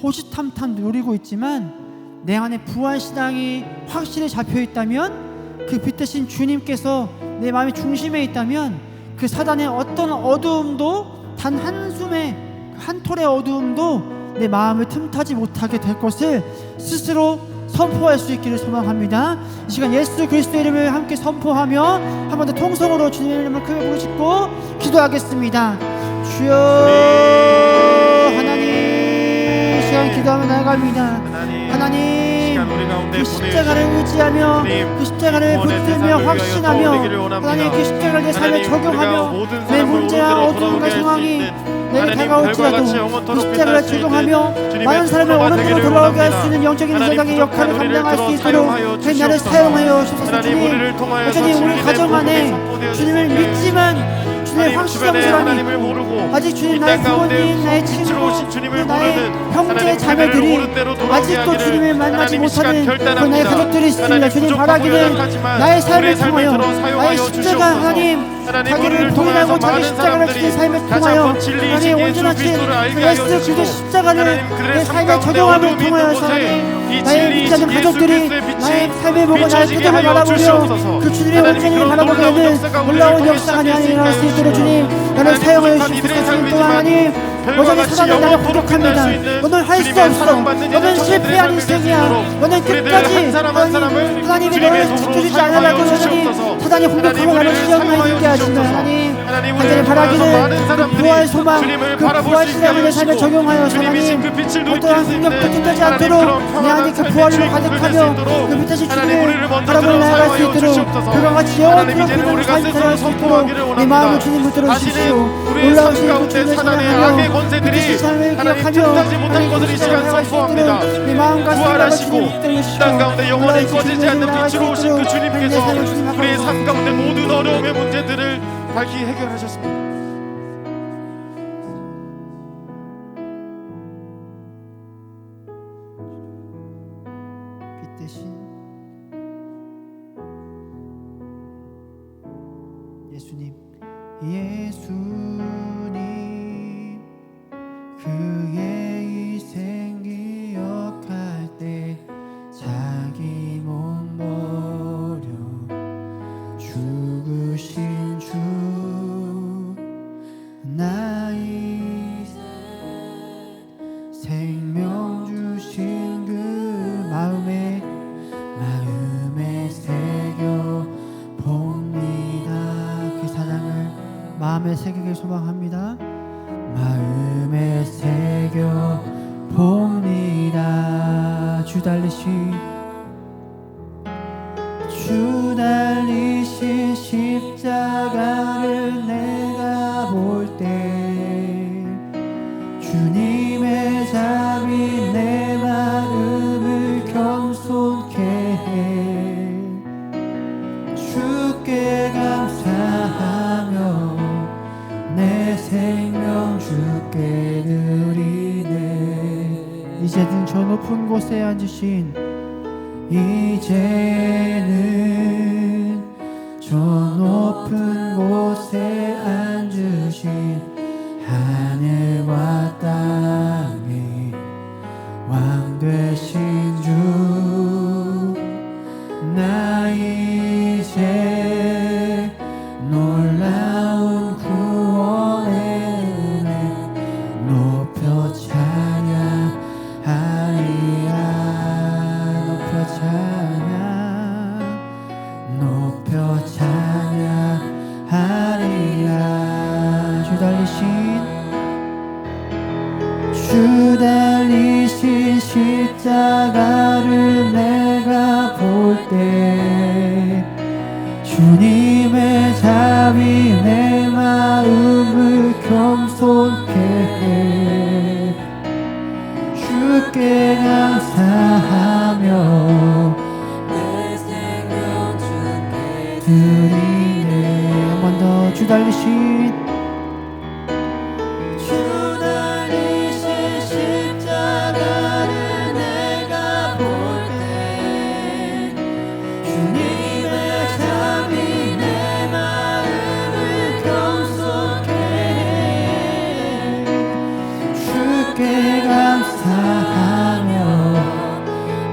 호시탐탐 노리고 있지만, 내 안에 부활신앙이 확실히 잡혀있다면, 그 빛 대신 주님께서 내 마음의 중심에 있다면, 그 사단의 어떤 어두움도, 단 한숨의 한 톨의 어두움도 내 마음을 틈타지 못하게 될 것을 스스로 선포할 수 있기를 소망합니다. 이 시간 예수 그리스도의 이름을 함께 선포하며 한 번 더 통성으로 주님의 이름을 크게 부르짖고 기도하겠습니다. 주여 하나님, 이 시간 기도하며 나아갑니다. 하나님, 그 십자가를 의지하며 그 십자가를 붙들며 확신하며, 하나님 그 십자가를 내 삶에 적용하며 내 문제와 어두움과 상황이 내게 다가올지라도 그 십자가를 적용하며 많은 사람을 오른쪽으로 돌아오게 할 수 있는 영적인 제사장의 역할을 감당할 수 있도록 그 나를 사용하여 주소서. 주님, 여전히 우리 가정 안에 주님을 믿지만 주님의 확실한 사람이 있고, 아직 주님 나의 부모님, 나의 친구, 나의 형제 자매들이 아직도 주님을 만나지 못하는 그 나의 가족들이 있습니다. 주님 바라기는 나의 삶을 통하여, 나의 십자가, 하나님 자기를 부인하고 자기 십자가를 지닌 삶을 통하여 하나님 온전하신 그 예수 그리스도의 십자가를 내 삶에 적용함을 통하여서 나의 믿지 않는 가족들이 나의 삶을 보고 나의 표정을 바라보며 그 주님의 온전히 바라보게 되는 놀라운 역사가 내 안에 일어날 수 있도록 주님 나를 사용하여 주시옵소서. 주님 또한 하나님, 여전히 사단은 나를 부족합니다. 너는 할 수 없어. 너는 실패한 인생이야. 너는 끝까지 하나님이 너를 지켜주지 않으라고 여전히 사단이 공격하고 나를 시험하여 있게 하시면, 하나님 바라기는 그 부활 소망, 그 부활 신앙을 내 삶에 적용하여서 하나님 어떠한 공격도 힘들지 않도록 내 안에 그 부활로 가득하며 그 빛다신 주님을 바라보며 나아갈 수 있도록, 그와 같이 영원토록 빛나는 삶이 살아갈 수 있도록 내 마음을 주님 붙들어 주십시오. 놀라우신 그 주님을 찬양하며 빛의 삶을 기억하며 하나님 그 시간을 살아갈 수 있도록 내 마음과 생각을 주님 붙들어 주십시오. 땅 가운데 영원히 꺼지지 않는 빛으로 오신 그 주님께서 우리의 삶 가운데 모든 어려움의 문제들을 밝히 해결하셨습니다. 빛 대신 예수님, 예수님 그의 희생 기억할 때 자기 몸 버려 죽으신 주, 나 이제 생명 주신 그 마음에 새겨 봅니다. 그 사랑을 마음에 새기길 소망합니다. 마음에 새겨 봅니다. 주 달리신 십자가를 내가 볼 때 주님의 잠이 내 마음을 겸손케 해. 주께 감사하며 내 생명 주께 드리네. 이제는 저 높은 곳에 앉으신, 이제는 저 높은 곳에 앉으신 하늘과 땅의 왕 되신 주, 나 이제 놀라운 구원의 은혜 높여 찬양하리라. 높여 찬양하리라. 주 달리신 십자가를 내가 볼 때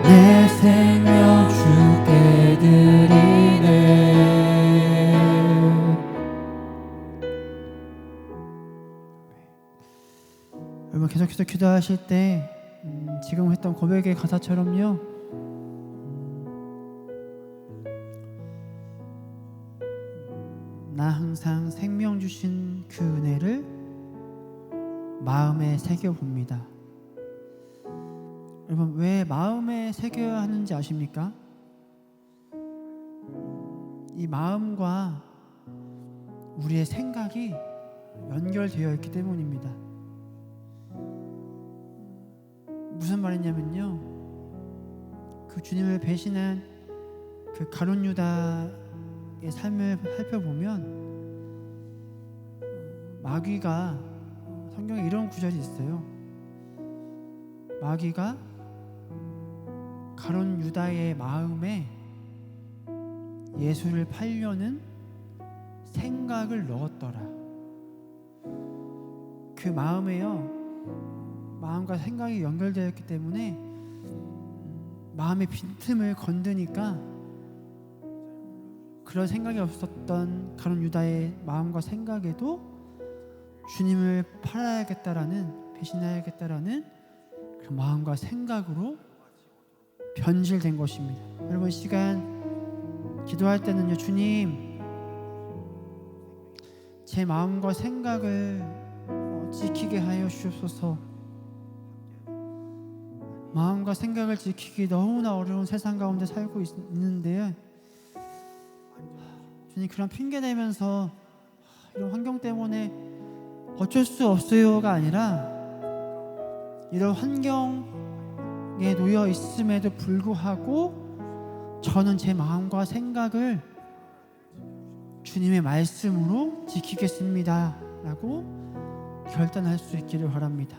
내 생명 주께 드리네. 여러분 계속해서 기도하실 때 지금 했던 고백의 가사처럼요, 나 항상 생명 주신 그 은혜를 마음에 새겨봅니다. 여러분 왜 마음에 새겨야 하는지 아십니까? 이 마음과 우리의 생각이 연결되어 있기 때문입니다. 무슨 말이냐면요, 그 주님을 배신한 그 가룟 유다의 삶을 살펴보면 마귀가, 성경에 이런 구절이 있어요. 마귀가 가룟 유다의 마음에 예수를 팔려는 생각을 넣었더라. 그 마음에요, 마음과 생각이 연결되어 있기 때문에 마음의 빈틈을 건드니까 그런 생각이 없었던 가룟 유다의 마음과 생각에도 주님을 팔아야겠다라는, 배신해야겠다라는 그 마음과 생각으로 변질된 것입니다. 여러분 이 시간 기도할 때는요, 주님 제 마음과 생각을 지키게 하여 주옵소서. 마음과 생각을 지키기 너무나 어려운 세상 가운데 살고 있는데 주님 그런 핑계 대면서 이런 환경 때문에 어쩔 수 없어요가 아니라, 이런 환경에 놓여 있음에도 불구하고 저는 제 마음과 생각을 주님의 말씀으로 지키겠습니다 라고 결단할 수 있기를 바랍니다.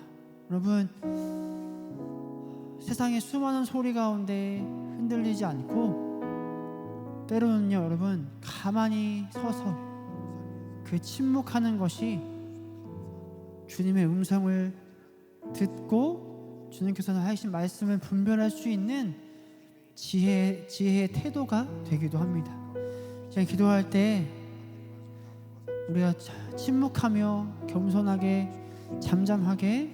여러분 세상의 수많은 소리 가운데 흔들리지 않고 때로는요, 여러분 가만히 서서 그 침묵하는 것이 주님의 음성을 듣고 주님께서는 하신 말씀을 분별할 수 있는 지혜의 태도가 되기도 합니다. 제가 기도할 때 우리가 침묵하며 겸손하게 잠잠하게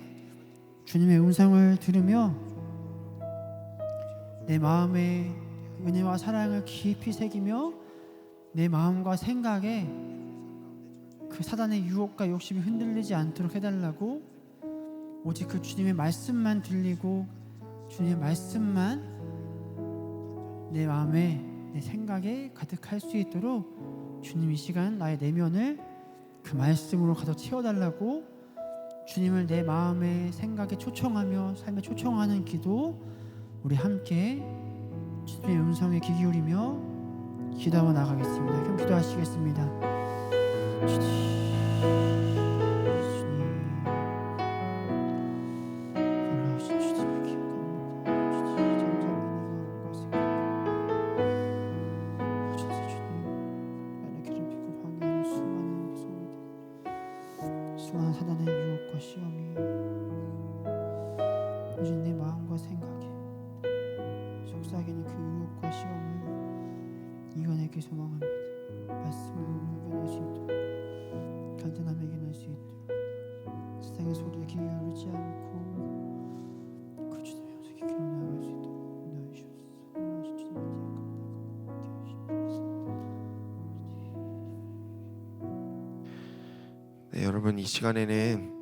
주님의 음성을 들으며 내 마음에 은혜와 사랑을 깊이 새기며 내 마음과 생각에 그 사단의 유혹과 욕심이 흔들리지 않도록 해달라고, 오직 그 주님의 말씀만 들리고 주님의 말씀만 내 마음에 내 생각에 가득할 수 있도록 주님 이 시간 나의 내면을 그 말씀으로 가득 채워달라고, 주님을 내 마음의 생각에 초청하며 삶에 초청하는 기도 우리 함께 주님의 음성에 귀 기울이며 기도하며 나가겠습니다. 그럼 기도하시겠습니다. 수많은 사단의 유혹과 시험이 오직 내 마음과 생각에 속삭이는 그 유혹과 시험을 이겨내기 소망합니다. 말씀을 이겨낼 수 있도록, 간단함에 이겨낼 수 있도록, 세상의 소리에 귀 기울이지 않고 그 주님의 음성에 귀를 나갈 수 있도록 인도하시옵소서. 네, 여러분 이 시간에는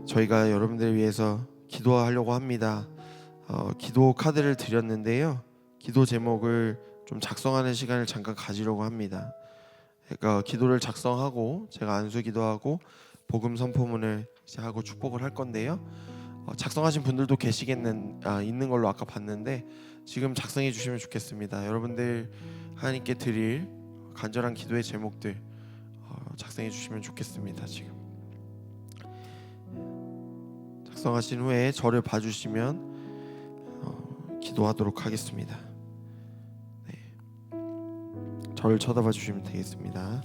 저희가 여러분들을 위해서 기도하려고 합니다. 기도 카드를 드렸는데요, 기도 제목을 좀 작성하는 시간을 잠깐 가지려고 합니다. 그러니까 기도를 작성하고 제가 안수 기도하고 복음 선포문을 이제 하고 축복을 할 건데요. 작성하신 분들도 있는 걸로 아까 봤는데 지금 작성해 주시면 좋겠습니다. 여러분들 하나님께 드릴 간절한 기도의 제목들 작성해 주시면 좋겠습니다. 지금 작성하신 후에 저를 봐주시면 기도하도록 하겠습니다. 네. 저를 쳐다봐 주시면 되겠습니다.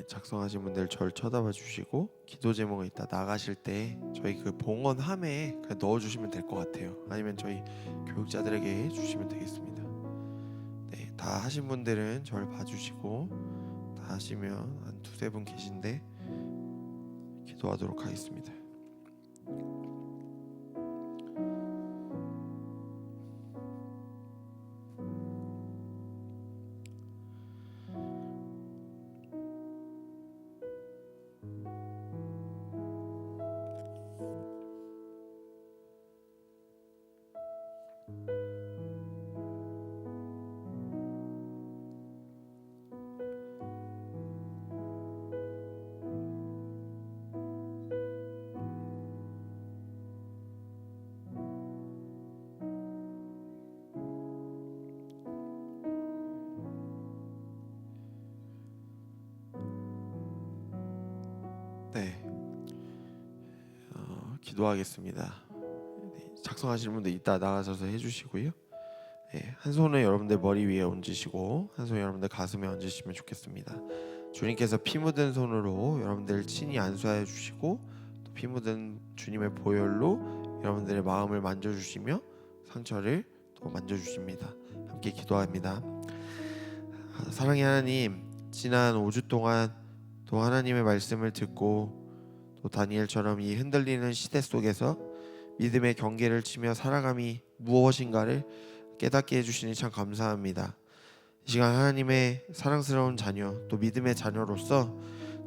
작성하신 분들 저를 쳐다봐 주시고 기도 제목을 이따 나가실 때 저희 그 봉헌함에 그냥 넣어주시면 될 것 같아요. 아니면 저희 교육자들에게 주시면 되겠습니다. 네, 다 하신 분들은 저를 봐주시고, 다 하시면 한 두세 분 계신데 기도하도록 하겠습니다. 네, 기도하겠습니다. 네, 작성하시는 분들 이따 나가셔서 해주시고요. 네, 한 손을 여러분들 머리 위에 얹으시고 한 손 여러분들 가슴에 얹으시면 좋겠습니다. 주님께서 피 묻은 손으로 여러분들 친히 안수하여 주시고, 또 피 묻은 주님의 보혈로 여러분들의 마음을 만져주시며 상처를 또 만져주십니다. 함께 기도합니다. 사랑의 하나님, 지난 5주 동안 또 하나님의 말씀을 듣고 또 다니엘처럼 이 흔들리는 시대 속에서 믿음의 경계를 치며 살아감이 무엇인가를 깨닫게 해주시니 참 감사합니다. 이 시간 하나님의 사랑스러운 자녀, 또 믿음의 자녀로서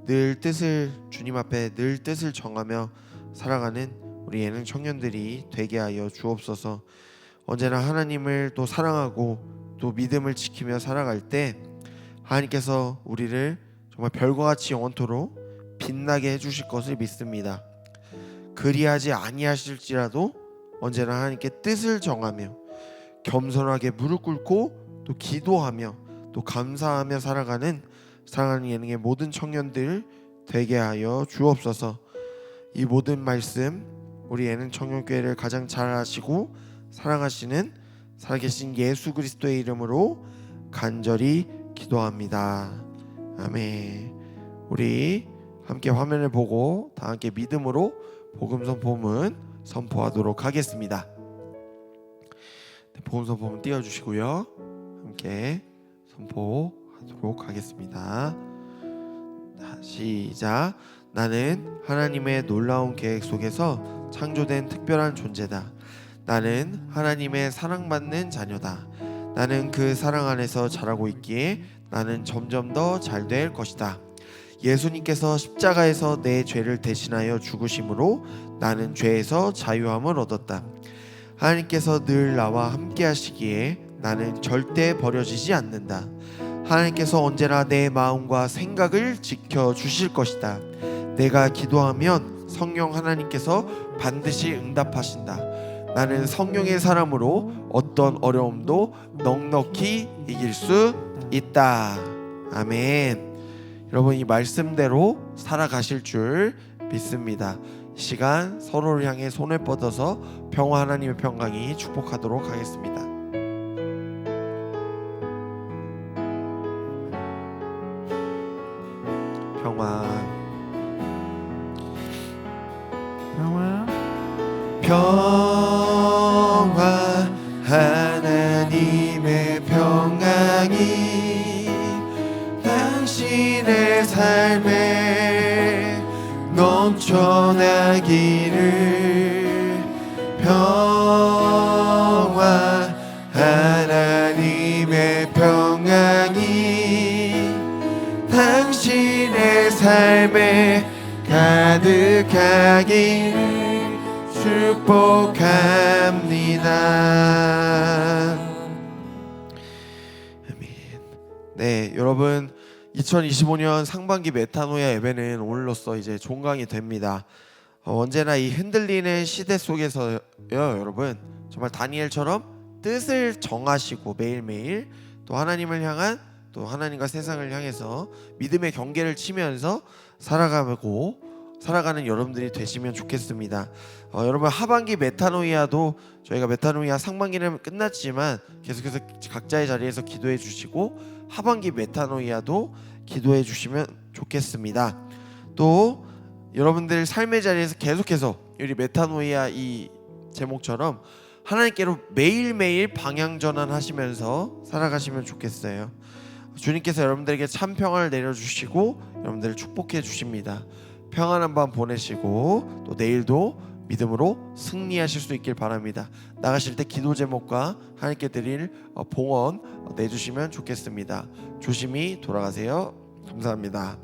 늘 뜻을, 주님 앞에 늘 뜻을 정하며 살아가는 우리 예능 청년들이 되게 하여 주옵소서. 언제나 하나님을 또 사랑하고 또 믿음을 지키며 살아갈 때 하나님께서 우리를 정말 별과 같이 영원토록 빛나게 해주실 것을 믿습니다. 그리하지 아니하실지라도 언제나 하나님께 뜻을 정하며 겸손하게 무릎 꿇고 또 기도하며 또 감사하며 살아가는 사랑하는 예능의 모든 청년들 되게 하여 주옵소서. 이 모든 말씀 우리 예능 청년교회를 가장 잘 아시고 사랑하시는 살아계신 예수 그리스도의 이름으로 간절히 기도합니다. 아멘. 우리 함께 화면을 보고 다 함께 믿음으로 복음 선포문 선포하도록 하겠습니다. 네, 복음 선포문 띄워주시고요. 함께 선포하도록 하겠습니다. 시작. 나는 하나님의 놀라운 계획 속에서 창조된 특별한 존재다. 나는 하나님의 사랑받는 자녀다. 나는 그 사랑 안에서 자라고 있기에 나는 점점 더 잘 될 것이다. 예수님께서 십자가에서 내 죄를 대신하여 죽으심으로 나는 죄에서 자유함을 얻었다. 하나님께서 늘 나와 함께 하시기에 나는 절대 버려지지 않는다. 하나님께서 언제나 내 마음과 생각을 지켜주실 것이다. 내가 기도하면 성령 하나님께서 반드시 응답하신다. 나는 성령의 사람으로 어떤 어려움도 넉넉히 이길 수 있다. 아멘. 여러분, 이 말씀대로 살아가실 줄 믿습니다. 이 시간 서로를 향해 손을 뻗어서 평화 하나님의 평강이 축복하도록 하겠습니다. 평화 하나님의 평강이 당신의 삶에 넘쳐나기를. 평화 하나님의 평강이 당신의 삶에 가득하기를 축복합니다. 아멘. 네, 여러분, 2025년 상반기 메타노야 예배는 오늘로써 이제 종강이 됩니다. 언제나 이 흔들리는 시대 속에서요, 여러분, 정말 다니엘처럼 뜻을 정하시고 매일매일 또 하나님을 향한, 또 하나님과 세상을 향해서 믿음의 경계를 치면서 살아가는 여러분들이 되시면 좋겠습니다. 여러분, 하반기 메타노이아도 저희가 메타노이아 상반기는 끝났지만 계속해서 각자의 자리에서 기도해 주시고 하반기 메타노이아도 기도해 주시면 좋겠습니다. 또 여러분들 삶의 자리에서 계속해서 우리 메타노이아 이 제목처럼 하나님께로 매일매일 방향 전환하시면서 살아가시면 좋겠어요. 주님께서 여러분들에게 참 평안을 내려주시고 여러분들을 축복해 주십니다. 평안한 밤 보내시고 또 내일도 믿음으로 승리하실 수 있길 바랍니다. 나가실 때 기도 제목과 하나님께 드릴 봉헌 내주시면 좋겠습니다. 조심히 돌아가세요. 감사합니다.